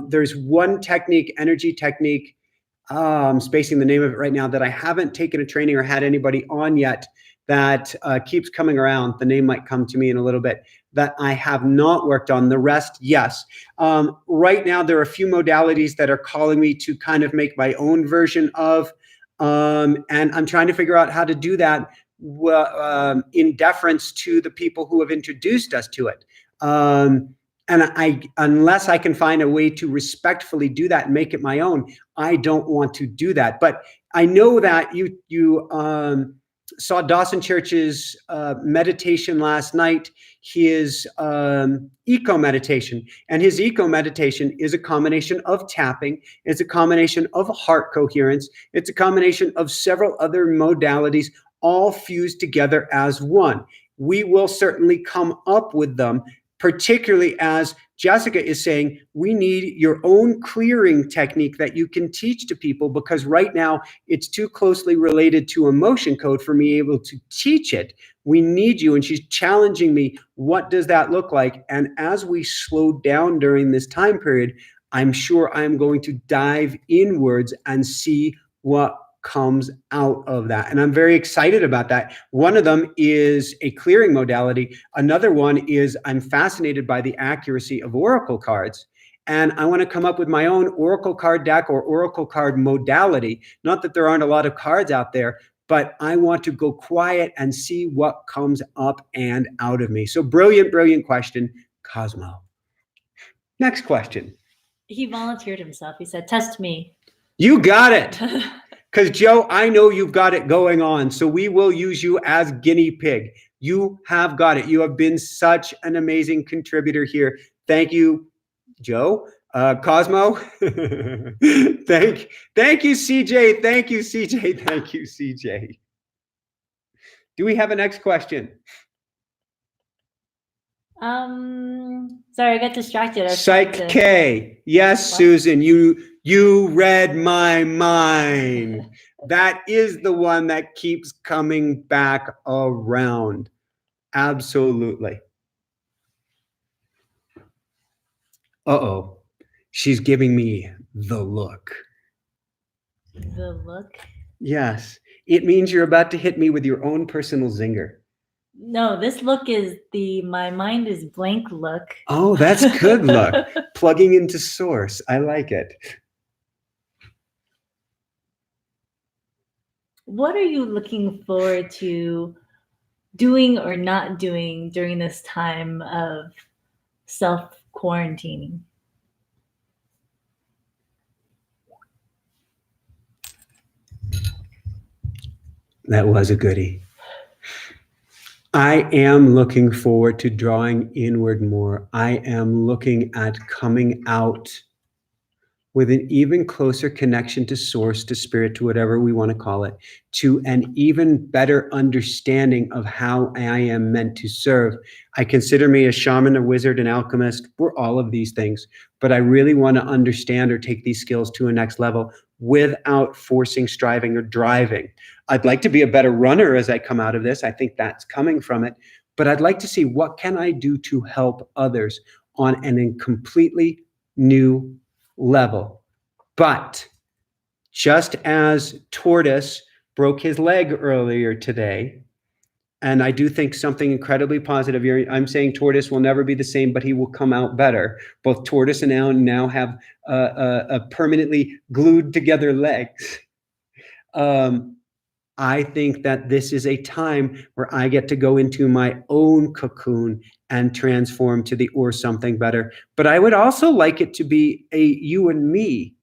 There's one technique, energy technique, I'm spacing the name of it right now, that I haven't taken a training or had anybody on yet, that keeps coming around. The name might come to me in a little bit, that I have not worked on. The rest, yes. Right now, there are a few modalities that are calling me to kind of make my own version of, and I'm trying to figure out how to do that in deference to the people who have introduced us to it. And unless I can find a way to respectfully do that and make it my own, I don't want to do that. But I know that you saw Dawson Church's meditation last night, his eco meditation. And his eco meditation is a combination of tapping. It's a combination of heart coherence. It's a combination of several other modalities, all fused together as one. We will certainly come up with them, particularly as Jessica is saying, we need your own clearing technique that you can teach to people, because right now it's too closely related to emotion code for me able to teach it. We need you. And she's challenging me, what does that look like? And as we slow down during this time period, I'm sure I'm going to dive inwards and see what comes out of that. And I'm very excited about that. One of them is a clearing modality. Another one is I'm fascinated by the accuracy of oracle cards. And I want to come up with my own oracle card deck or oracle card modality. Not that there aren't a lot of cards out there, but I want to go quiet and see what comes up and out of me. So brilliant, brilliant question, Cosmo. Next question. He volunteered himself. He said, test me. You got it. Because, Joe, I know you've got it going on, so we will use you as guinea pig. You have got it. You have been such an amazing contributor here. Thank you, Joe. Cosmo. Thank you, CJ. Thank you, CJ. Thank you, CJ. Do we have a next question? Sorry, I got distracted. Psych K. Yes, what? Susan, you read my mind. That is the one that keeps coming back around. Absolutely. Uh-oh. She's giving me the look. The look? Yes. It means you're about to hit me with your own personal zinger. No, this look is my mind is blank look. Oh, that's good look. Plugging into source. I like it. What are you looking forward to doing or not doing during this time of self-quarantining? That was a goodie. I am looking forward to drawing inward more. I am looking at coming out with an even closer connection to source, to spirit, to whatever we want to call it, to an even better understanding of how I am meant to serve. I consider me a shaman, a wizard, an alchemist. We're all of these things, but I really want to understand or take these skills to a next level without forcing, striving, or driving. I'd like to be a better runner as I come out of this. I think that's coming from it, but I'd like to see what can I do to help others on a completely new level. But just as Tortoise broke his leg earlier today, and I do think something incredibly positive here. I'm saying Tortoise will never be the same, but he will come out better. Both Tortoise and Alan now have a permanently glued together legs. I think that this is a time where I get to go into my own cocoon and transform to the or something better. But I would also like it to be a you and me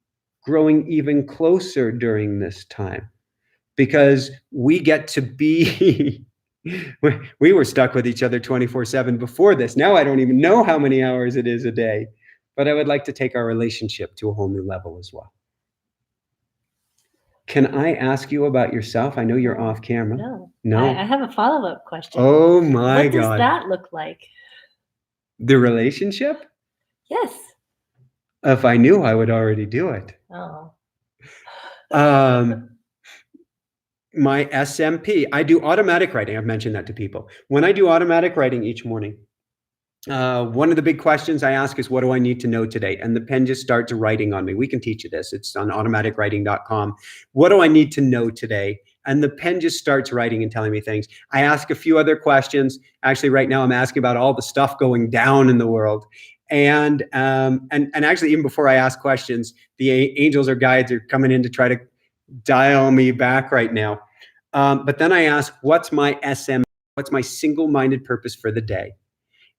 growing even closer during this time, because we get to be, we were stuck with each other 24/7 before this. Now I don't even know how many hours it is a day, but I would like to take our relationship to a whole new level as well. Can I ask you about yourself? I know you're off camera. No. I have a follow-up question. Oh my God. What does that look like? The relationship? Yes. If I knew, I would already do it. Oh. my SMP. I do automatic writing. I've mentioned that to people. When I do automatic writing each morning, one of the big questions I ask is, what do I need to know today? And the pen just starts writing on me. We can teach you this. It's on automaticwriting.com. What do I need to know today? And the pen just starts writing and telling me things. I ask a few other questions. Actually, right now I'm asking about all the stuff going down in the world. And actually, even before I ask questions, the angels or guides are coming in to try to dial me back right now. But then I ask, what's my SM? What's my single-minded purpose for the day?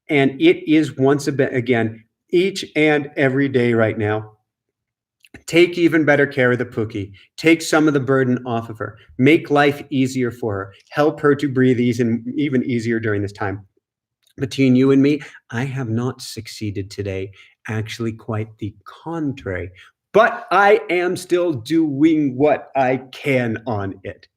And it is once again, each and every day right now, take even better care of the Pookie. Take some of the burden off of her. Make life easier for her. Help her to breathe even easier during this time. Between you and me, I have not succeeded today. Actually, quite the contrary. But I am still doing what I can on it.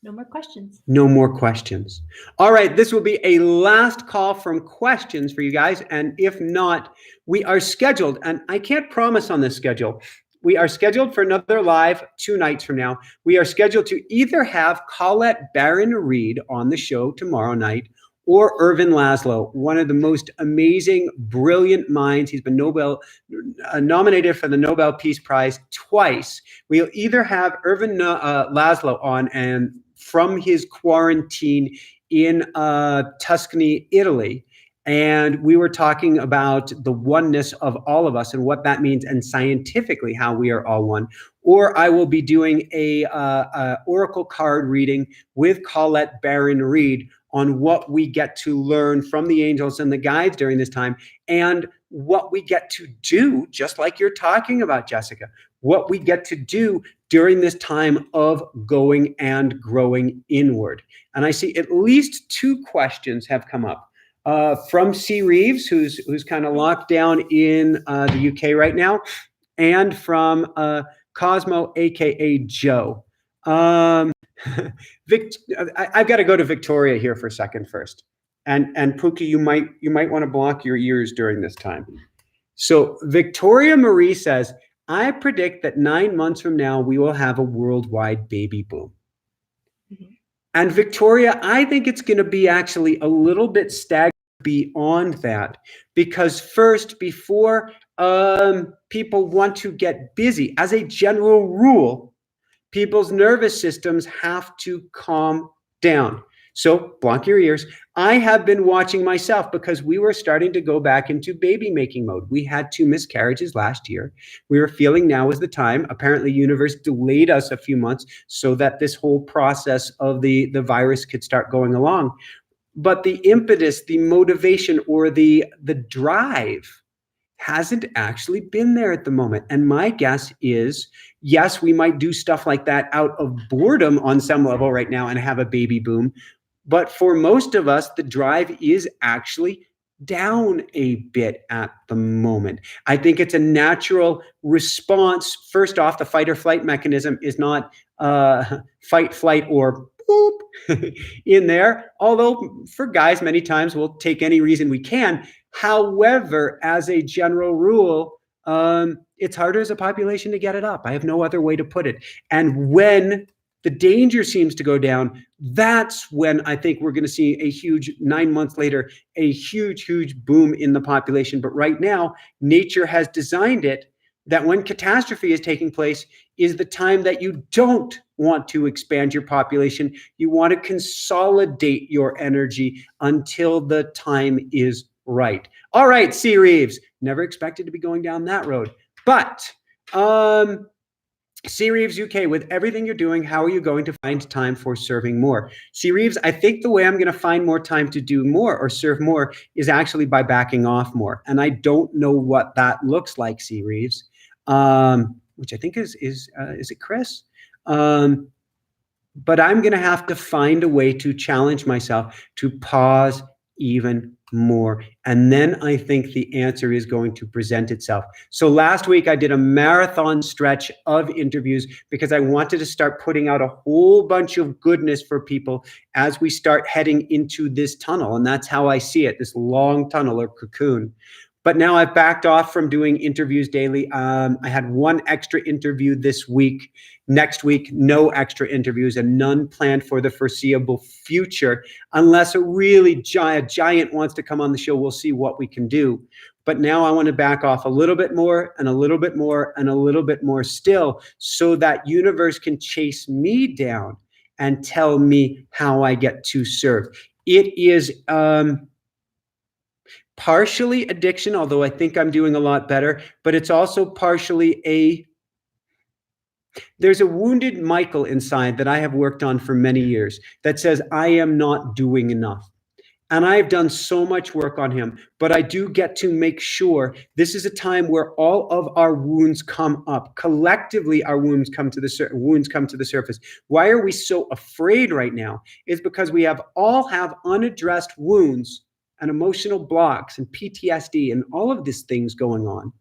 No more questions. No more questions. All right, this will be a last call from questions for you guys. And if not, we are scheduled, and I can't promise on this schedule. We are scheduled for another live 2 nights from now. We are scheduled to either have Colette Barron-Reed on the show tomorrow night, or Ervin Laszlo, one of the most amazing, brilliant minds. He's been nominated for the Nobel Peace Prize twice. We'll either have Ervin Laszlo on, and from his quarantine in Tuscany, Italy. And we were talking about the oneness of all of us and what that means, and scientifically how we are all one. Or I will be doing a oracle card reading with Colette Barron-Reed on what we get to learn from the angels and the guides during this time, and what we get to do, just like you're talking about, Jessica, what we get to do during this time of going and growing inward. And I see at least 2 questions have come up. From C. Reeves, who's kind of locked down in the UK right now, and from Cosmo, aka Joe. I've got to go to Victoria here for a second first. And Pookie, you might want to block your ears during this time. So Victoria Marie says, I predict that 9 months from now, we will have a worldwide baby boom. Mm-hmm. And Victoria, I think it's going to be actually a little bit stagnant beyond that, because first, before people want to get busy, as a general rule, people's nervous systems have to calm down. So block your ears. I have been watching myself, because we were starting to go back into baby making mode. We had 2 miscarriages last year. We were feeling now is the time. Apparently, universe delayed us a few months so that this whole process of the virus could start going along. But the impetus, the motivation, or the drive hasn't actually been there at the moment. And my guess is, yes, we might do stuff like that out of boredom on some level right now and have a baby boom. But for most of us, the drive is actually down a bit at the moment. I think it's a natural response. First off, the fight or flight mechanism is not fight, flight, or boop in there. Although for guys, many times we'll take any reason we can. However, as a general rule, it's harder as a population to get it up. I have no other way to put it. And when the danger seems to go down, that's when I think we're going to see a huge 9 months later, a huge boom in the population. But right now, nature has designed it that when catastrophe is taking place is the time that you don't want to expand your population. You want to consolidate your energy until the time is right. All right, C. Reeves, never expected to be going down that road. But C. Reeves UK, with everything you're doing, how are you going to find time for serving more? C. Reeves, I think the way I'm going to find more time to do more or serve more is actually by backing off more. And I don't know what that looks like, C. Reeves, which I think is it Chris? But I'm going to have to find a way to challenge myself to pause even more. And then I think the answer is going to present itself. So last week I did a marathon stretch of interviews because I wanted to start putting out a whole bunch of goodness for people as we start heading into this tunnel. And that's how I see it, this long tunnel or cocoon. But now I've backed off from doing interviews daily. I had one extra interview this week. Next week, no extra interviews and none planned for the foreseeable future. Unless a really giant wants to come on the show, we'll see what we can do. But now I want to back off a little bit more and a little bit more and a little bit more still, so that universe can chase me down and tell me how I get to serve. It is partially addiction, although I think I'm doing a lot better, but it's also partially there's a wounded Michael inside that I have worked on for many years that says I am not doing enough. And I've done so much work on him, but I do get to make sure this is a time where all of our wounds come up. Collectively, our wounds come to the surface. Why are we so afraid right now? Is because we all have unaddressed wounds and emotional blocks and PTSD and all of these things going on,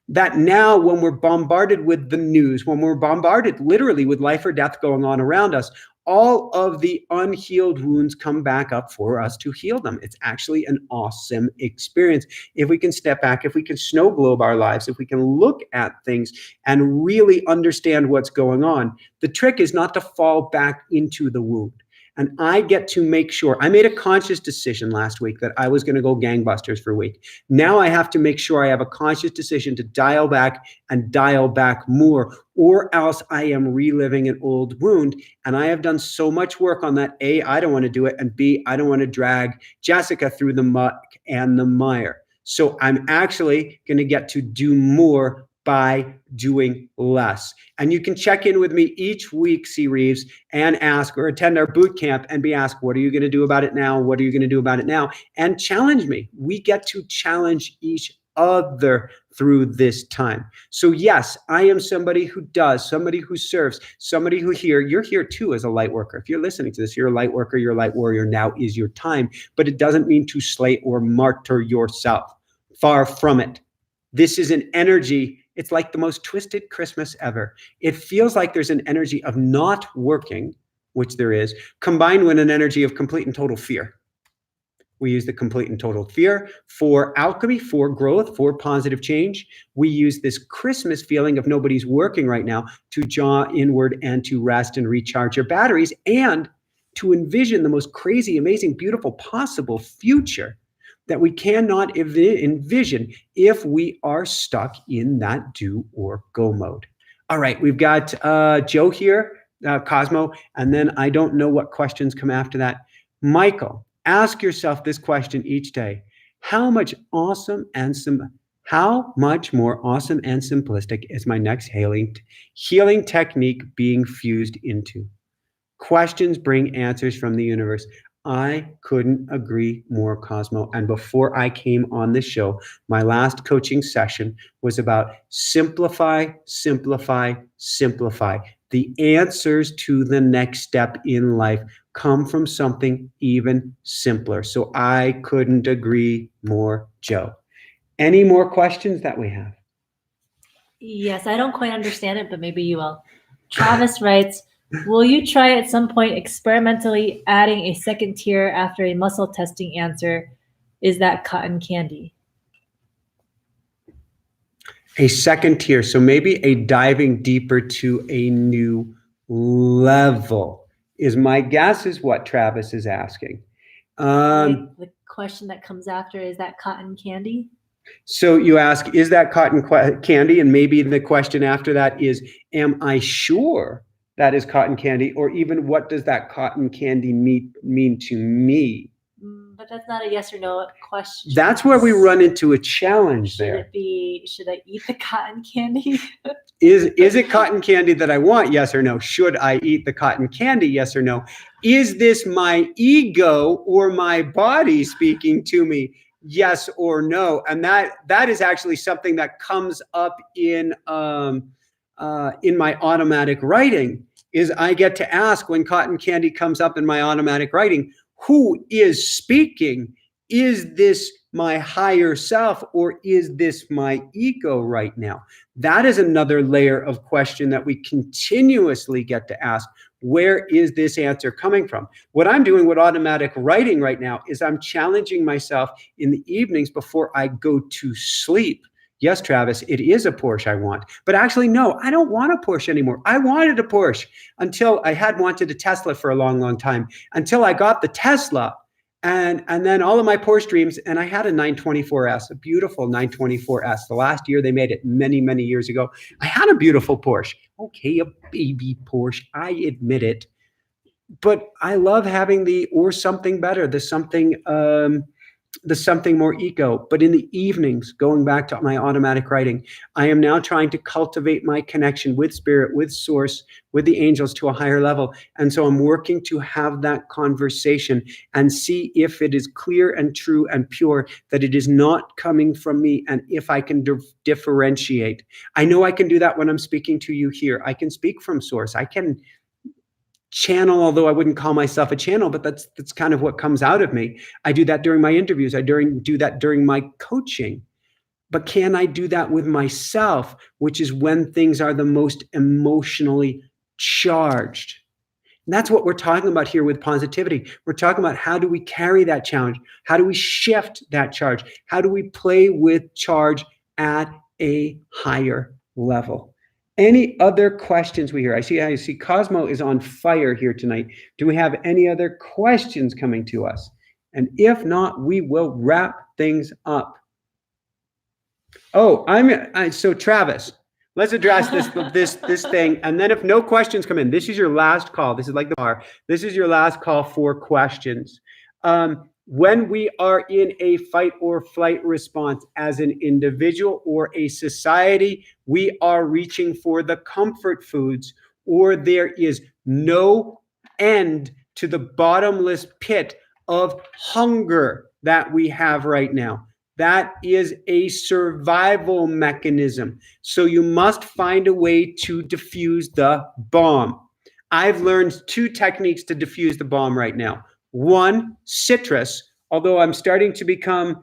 that now when we're bombarded with the news, when we're bombarded literally with life or death going on around us, all of the unhealed wounds come back up for us to heal them. It's actually an awesome experience. If we can step back, if we can snow globe our lives, if we can look at things and really understand what's going on, the trick is not to fall back into the wound. And I get to make sure, I made a conscious decision last week that I was going to go gangbusters for a week. Now I have to make sure I have a conscious decision to dial back and dial back more, or else I am reliving an old wound. And I have done so much work on that. A, I don't want to do it. And B, I don't want to drag Jessica through the muck and the mire. So I'm actually going to get to do more by doing less. And you can check in with me each week, C. Reeves, and ask, or attend our boot camp and be asked, what are you going to do about it now? What are you going to do about it now? And challenge me. We get to challenge each other through this time. So yes, I am somebody who does, somebody who serves, somebody who you're here too as a light worker. If you're listening to this, you're a light worker, you're a light warrior. Now is your time, but it doesn't mean to slay or martyr yourself. Far from it. This is an energy. It's like the most twisted Christmas ever. It feels like there's an energy of not working, which there is, combined with an energy of complete and total fear. We use the complete and total fear for alchemy, for growth, for positive change. We use this Christmas feeling of nobody's working right now to draw inward and to rest and recharge your batteries and to envision the most crazy, amazing, beautiful possible future that we cannot envision if we are stuck in that do or go mode. All right, we've got Joe here, Cosmo, and then I don't know what questions come after that. Michael, ask yourself this question each day. How much more awesome and simplistic is my next healing technique being fused into? Questions bring answers from the universe. I couldn't agree more, Cosmo. And before I came on this show, my last coaching session was about simplify, simplify, simplify. The answers to the next step in life come from something even simpler. So I couldn't agree more, Joe. Any more questions that we have? Yes, I don't quite understand it, but maybe you will. Travis writes, will you try at some point experimentally adding a second tier after a muscle testing answer? Is that cotton candy? A second tier. So maybe a diving deeper to a new level is my guess is what Travis is asking. The question that comes after, is that cotton candy? So you ask, is that cotton candy? And maybe the question after that is, am I sure that is cotton candy? Or even what does that cotton candy mean to me? But that's not a yes or no question. That's where we run into a challenge there. Should I eat the cotton candy? Is it cotton candy that I want? Yes or no? Should I eat the cotton candy? Yes or no? Is this my ego or my body speaking to me? Yes or no? And that is actually something that comes up in my automatic writing. Is I get to ask when cotton candy comes up in my automatic writing, who is speaking? Is this my higher self or is this my ego right now? That is another layer of question that we continuously get to ask Where is this answer coming from? What I'm doing with automatic writing right now is I'm challenging myself in the evenings before I go to sleep. Yes, Travis, it is a Porsche I want. But actually, no, I don't want a Porsche anymore. I wanted a Porsche until I had wanted a Tesla for a long, long time, until I got the Tesla. And then all of my Porsche dreams, and I had a 924S, a beautiful 924S. The last year they made it many, many years ago. I had a beautiful Porsche. Okay, a baby Porsche, I admit it. But I love having or something better, the something more eco. But in the evenings, going back to my automatic writing, I am now trying to cultivate my connection with spirit, with source, with the angels to a higher level. And so I'm working to have that conversation and see if it is clear and true and pure, that it is not coming from me, and if I can differentiate. I know I can do that when I'm speaking to you here. I can speak from source. I can channel, although I wouldn't call myself a channel, but that's kind of what comes out of me. I do that during my interviews. I do that during my coaching. But can I do that with myself, which is when things are the most emotionally charged? And that's what we're talking about here with positivity. We're talking about, how do we carry that challenge? How do we shift that charge? How do we play with charge at a higher level? Any other questions we hear? I see Cosmo is on fire here tonight. Do we have any other questions coming to us? And if not, we will wrap things up. Oh, so Travis, let's address this thing. And then if no questions come in, this is your last call. This is like the bar. This is your last call for questions. When we are in a fight or flight response as an individual or a society, we are reaching for the comfort foods, or there is no end to the bottomless pit of hunger that we have right now. That is a survival mechanism. So you must find a way to defuse the bomb. I've learned 2 techniques to defuse the bomb right now. One, citrus, although I'm starting to become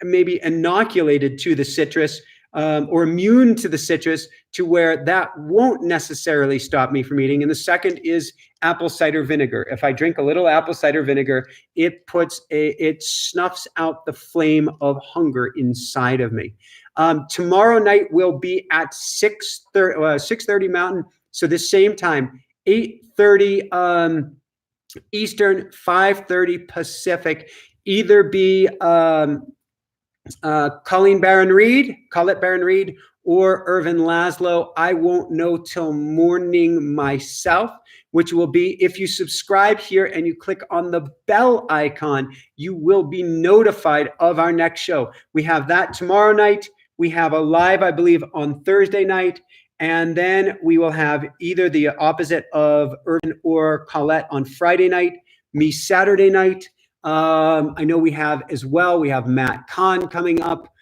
maybe inoculated to the citrus, or immune to the citrus, to where that won't necessarily stop me from eating. And the second is apple cider vinegar. If I drink a little apple cider vinegar, it snuffs out the flame of hunger inside of me. Tomorrow night will be at 6:30 Mountain. So the same time, 8:30 Eastern, 5:30 Pacific. Either be Colleen Barron Reed, Colette Barron Reed, or Irvin Laszlo. I won't know till morning myself, which will be, if you subscribe here and you click on the bell icon, you will be notified of our next show. We have that tomorrow night. We have a live, I believe, on Thursday night. And then we will have either the opposite of Irvin or Colette on Friday night, me Saturday night. I know we have Matt Kahn coming up.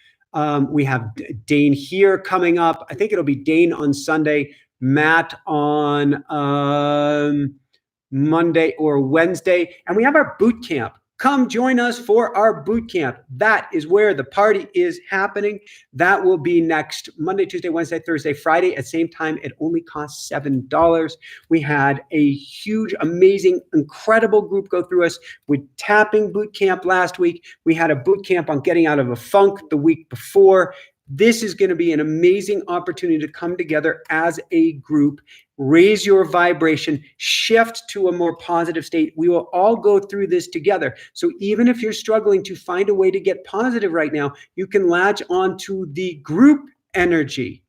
We have Dane here coming up. I think it'll be Dane on Sunday, Matt on Monday or Wednesday. And we have our boot camp. Come join us for our boot camp. That is where the party is happening. That will be next Monday, Tuesday, Wednesday, Thursday, Friday at the same time. It only costs $7. We had a huge, amazing, incredible group go through us with tapping boot camp last week. We had a boot camp on getting out of a funk the week before. This is going to be an amazing opportunity to come together as a group, raise your vibration, shift to a more positive state. We will all go through this together. So even if you're struggling to find a way to get positive right now, you can latch on to the group energy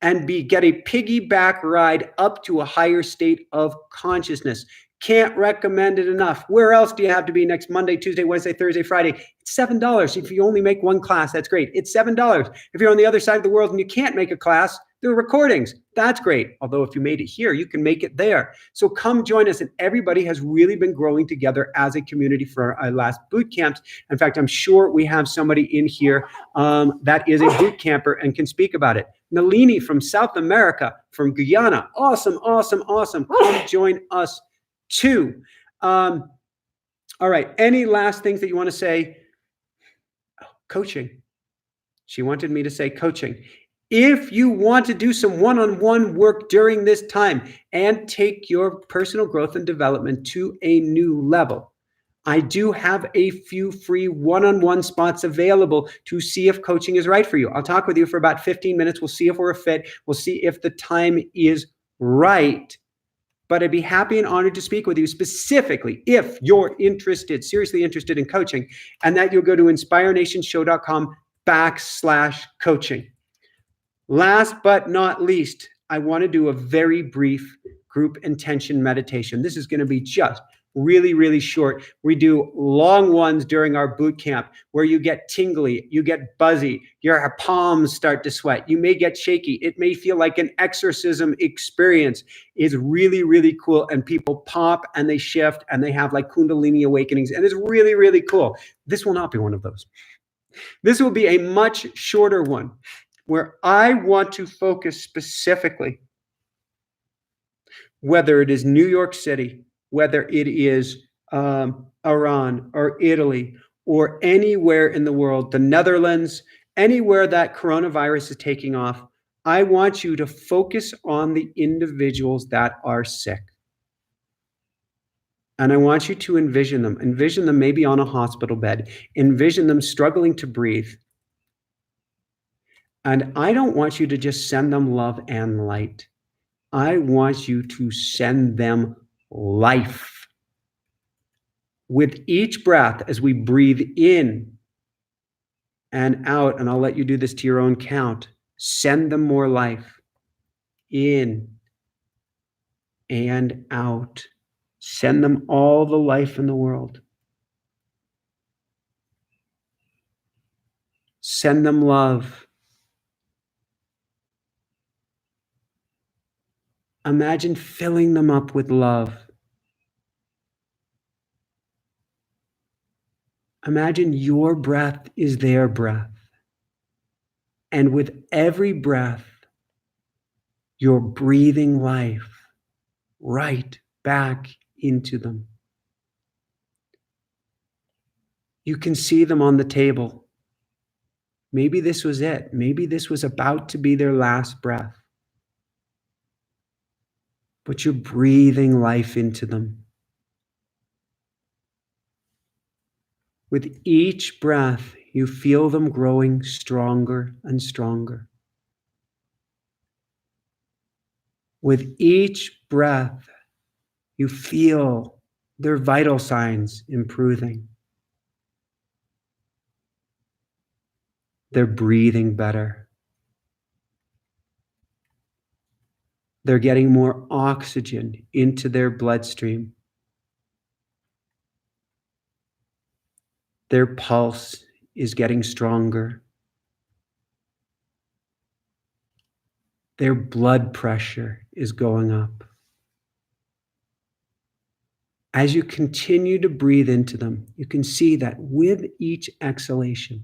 and get a piggyback ride up to a higher state of consciousness. Can't recommend it enough. Where else do you have to be next Monday, Tuesday, Wednesday, Thursday, Friday? It's $7. If you only make one class, that's great. It's $7. If you're on the other side of the world and you can't make a class, there are recordings. That's great. Although if you made it here, you can make it there. So come join us. And everybody has really been growing together as a community for our last boot camps. In fact, I'm sure we have somebody in here that is a boot camper and can speak about it. Nalini from South America, from Guyana. Awesome, awesome, awesome. Come join us too. All right. Any last things that you want to say? Coaching. She wanted me to say coaching. If you want to do some one-on-one work during this time and take your personal growth and development to a new level, I do have a few free one-on-one spots available to see if coaching is right for you. I'll talk with you for about 15 minutes. We'll see if we're a fit. We'll see if the time is right. But I'd be happy and honored to speak with you specifically if you're interested, seriously interested in coaching, and that you'll go to inspirenationshow.com/coaching. Last but not least, I want to do a very brief group intention meditation. This is going to be just really, really short. We do long ones during our boot camp where you get tingly, you get buzzy, your palms start to sweat, you may get shaky. It may feel like an exorcism experience. It's really, really cool. And people pop and they shift and they have like Kundalini awakenings. And it's really, really cool. This will not be one of those. This will be a much shorter one where I want to focus specifically, whether it is New York City, whether it is Iran or Italy or anywhere in the world, the Netherlands, anywhere that coronavirus is taking off, I want you to focus on the individuals that are sick. And I want you to envision them. Envision them maybe on a hospital bed. Envision them struggling to breathe. And I don't want you to just send them love and light. I want you to send them life. With each breath, as we breathe in and out, and I'll let you do this to your own count, send them more life. In and out. Send them all the life in the world. Send them love. Imagine filling them up with love. Imagine your breath is their breath. And with every breath, you're breathing life right back into them. You can see them on the table. Maybe this was it. Maybe this was about to be their last breath. But you're breathing life into them. With each breath, you feel them growing stronger and stronger. With each breath, you feel their vital signs improving. They're breathing better. They're getting more oxygen into their bloodstream. Their pulse is getting stronger. Their blood pressure is going up. As you continue to breathe into them, you can see that with each exhalation,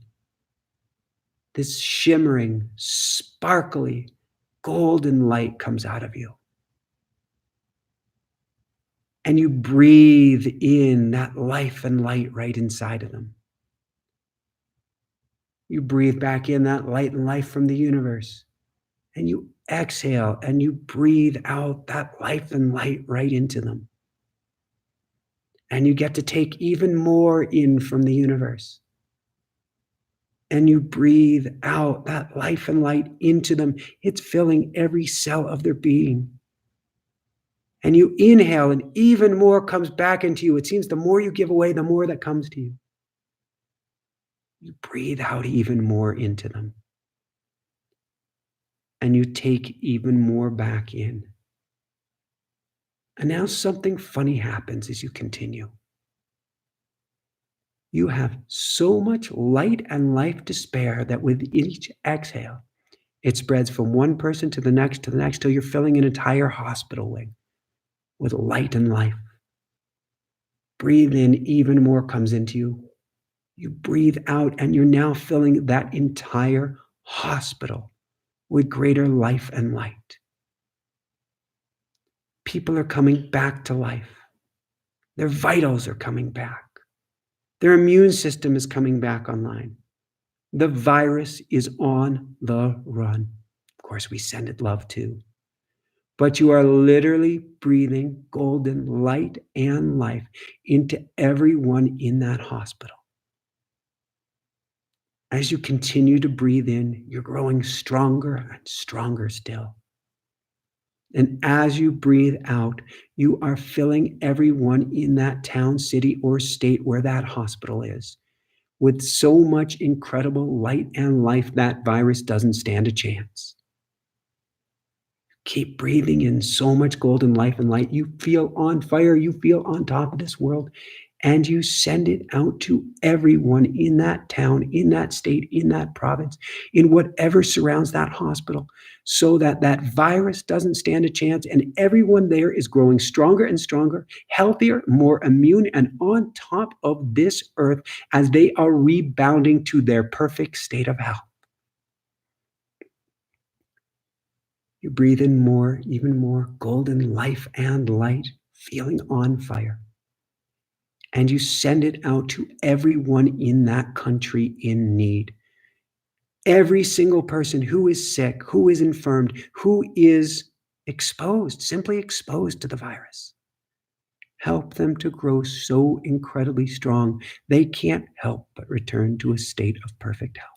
this shimmering, sparkly, golden light comes out of you. And you breathe in that life and light right inside of them. You breathe back in that light and life from the universe. And you exhale and you breathe out that life and light right into them. And you get to take even more in from the universe. And you breathe out that life and light into them. It's filling every cell of their being. And you inhale and even more comes back into you. It seems the more you give away, the more that comes to you. You breathe out even more into them. And you take even more back in. And now something funny happens as you continue. You have so much light and life to spare that with each exhale, it spreads from one person to the next till you're filling an entire hospital wing with light and life. Breathe in, even more comes into you. You breathe out and you're now filling that entire hospital with greater life and light. People are coming back to life. Their vitals are coming back. Their immune system is coming back online. The virus is on the run. course, we send it love too. But you are literally breathing golden light and life into everyone in that hospital. As you continue to breathe in, you're growing stronger and stronger still. And as you breathe out, you are filling everyone in that town, city, or state where that hospital is with so much incredible light and life that virus doesn't stand a chance. Keep breathing in so much golden life and light. You feel on fire. You feel on top of this world. And you send it out to everyone in that town, in that state, in that province, in whatever surrounds that hospital, so that that virus doesn't stand a chance and everyone there is growing stronger and stronger, healthier, more immune, and on top of this earth as they are rebounding to their perfect state of health. You breathe in more, even more golden life and light, feeling on fire. And you send it out to everyone in that country in need. Every single person who is sick, who is infirmed, who is exposed, simply exposed to the virus. Help them to grow so incredibly strong, they can't help but return to a state of perfect health.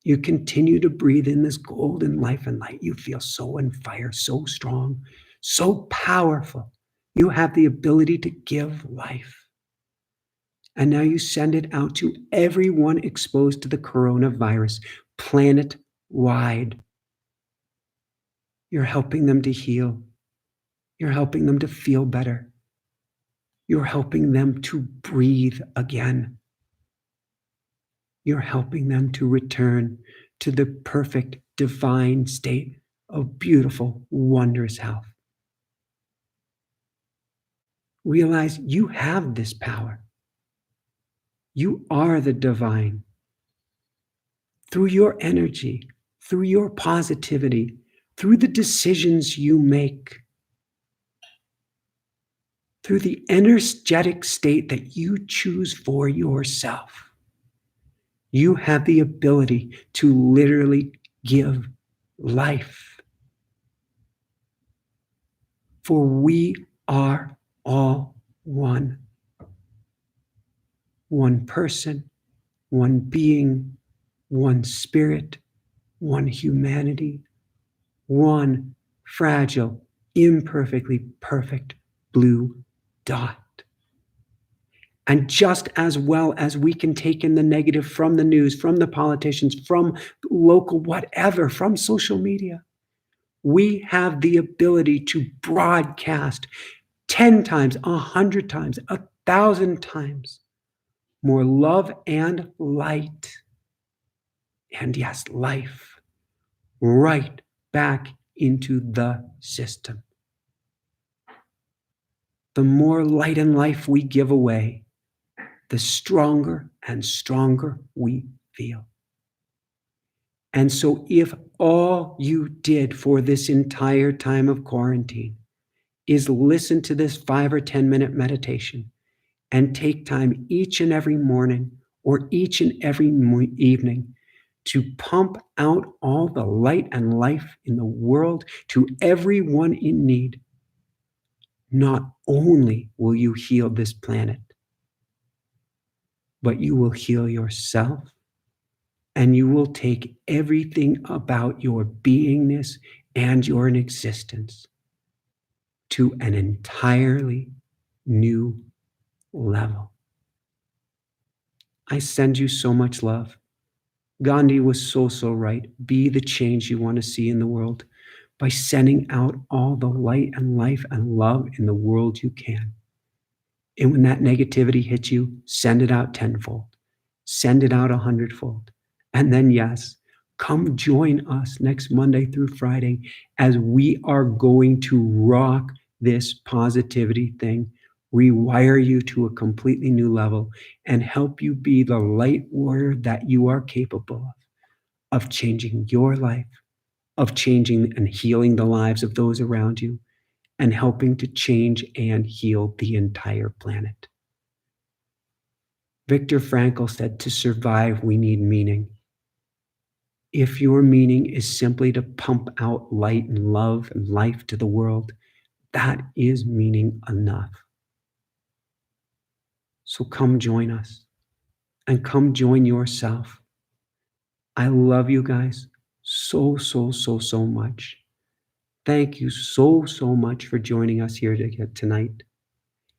You continue to breathe in this golden life and light. You feel so on fire, so strong, so powerful. You have the ability to give life. And now you send it out to everyone exposed to the coronavirus, planet-wide. You're helping them to heal. You're helping them to feel better. You're helping them to breathe again. You're helping them to return to the perfect, divine state of beautiful, wondrous health. Realize you have this power. You are the divine. Through your energy, through your positivity, through the decisions you make, through the energetic state that you choose for yourself, you have the ability to literally give life. For we are all one. One person, one being, one spirit, one humanity, one fragile, imperfectly perfect blue dot. And just as well as we can take in the negative from the news, from the politicians, from local whatever, from social media, we have the ability to broadcast 10 times, 100 times, 1,000 times more love and light. And yes, life right back into the system. The more light and life we give away, the stronger and stronger we feel. And so if all you did for this entire time of quarantine is listen to this 5 or 10 minute meditation and take time each and every morning or each and every evening to pump out all the light and life in the world to everyone in need, not only will you heal this planet, but you will heal yourself, and you will take everything about your beingness and your existence to an entirely new level. I send you so much love. Gandhi was so right. Be the change you want to see in the world by sending out all the light and life and love in the world you can. And when that negativity hits you, send it out tenfold. Send it out 100-fold. And then, yes, come join us next Monday through Friday as we are going to rock this positivity thing, rewire you to a completely new level, and help you be the light warrior that you are capable of changing your life, of changing and healing the lives of those around you, and helping to change and heal the entire planet. Viktor Frankl said, to survive, we need meaning. If your meaning is simply to pump out light and love and life to the world, that is meaning enough. So come join us and come join yourself. I love you guys so, so, so, so much. Thank you so, so much for joining us here tonight.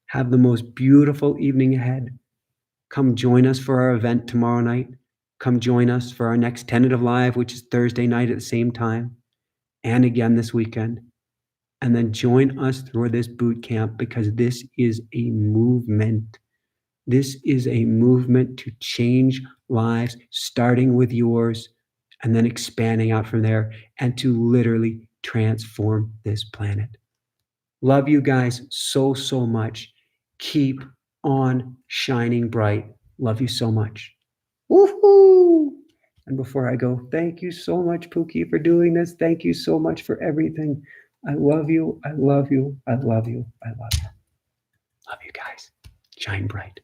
Have the most beautiful evening ahead. Come join us for our event tomorrow night. Come join us for our next tentative live, which is Thursday night at the same time, and again this weekend. And then join us through this boot camp, because this is a movement. This is a movement to change lives, starting with yours and then expanding out from there, and to literally transform this planet. Love you guys so, so much. Keep on shining bright. Love you so much. Woohoo! And before I go, thank you so much, Pookie, for doing this. Thank you so much for everything. I love you. I love you. I love you. I love you. Love you guys. Shine bright.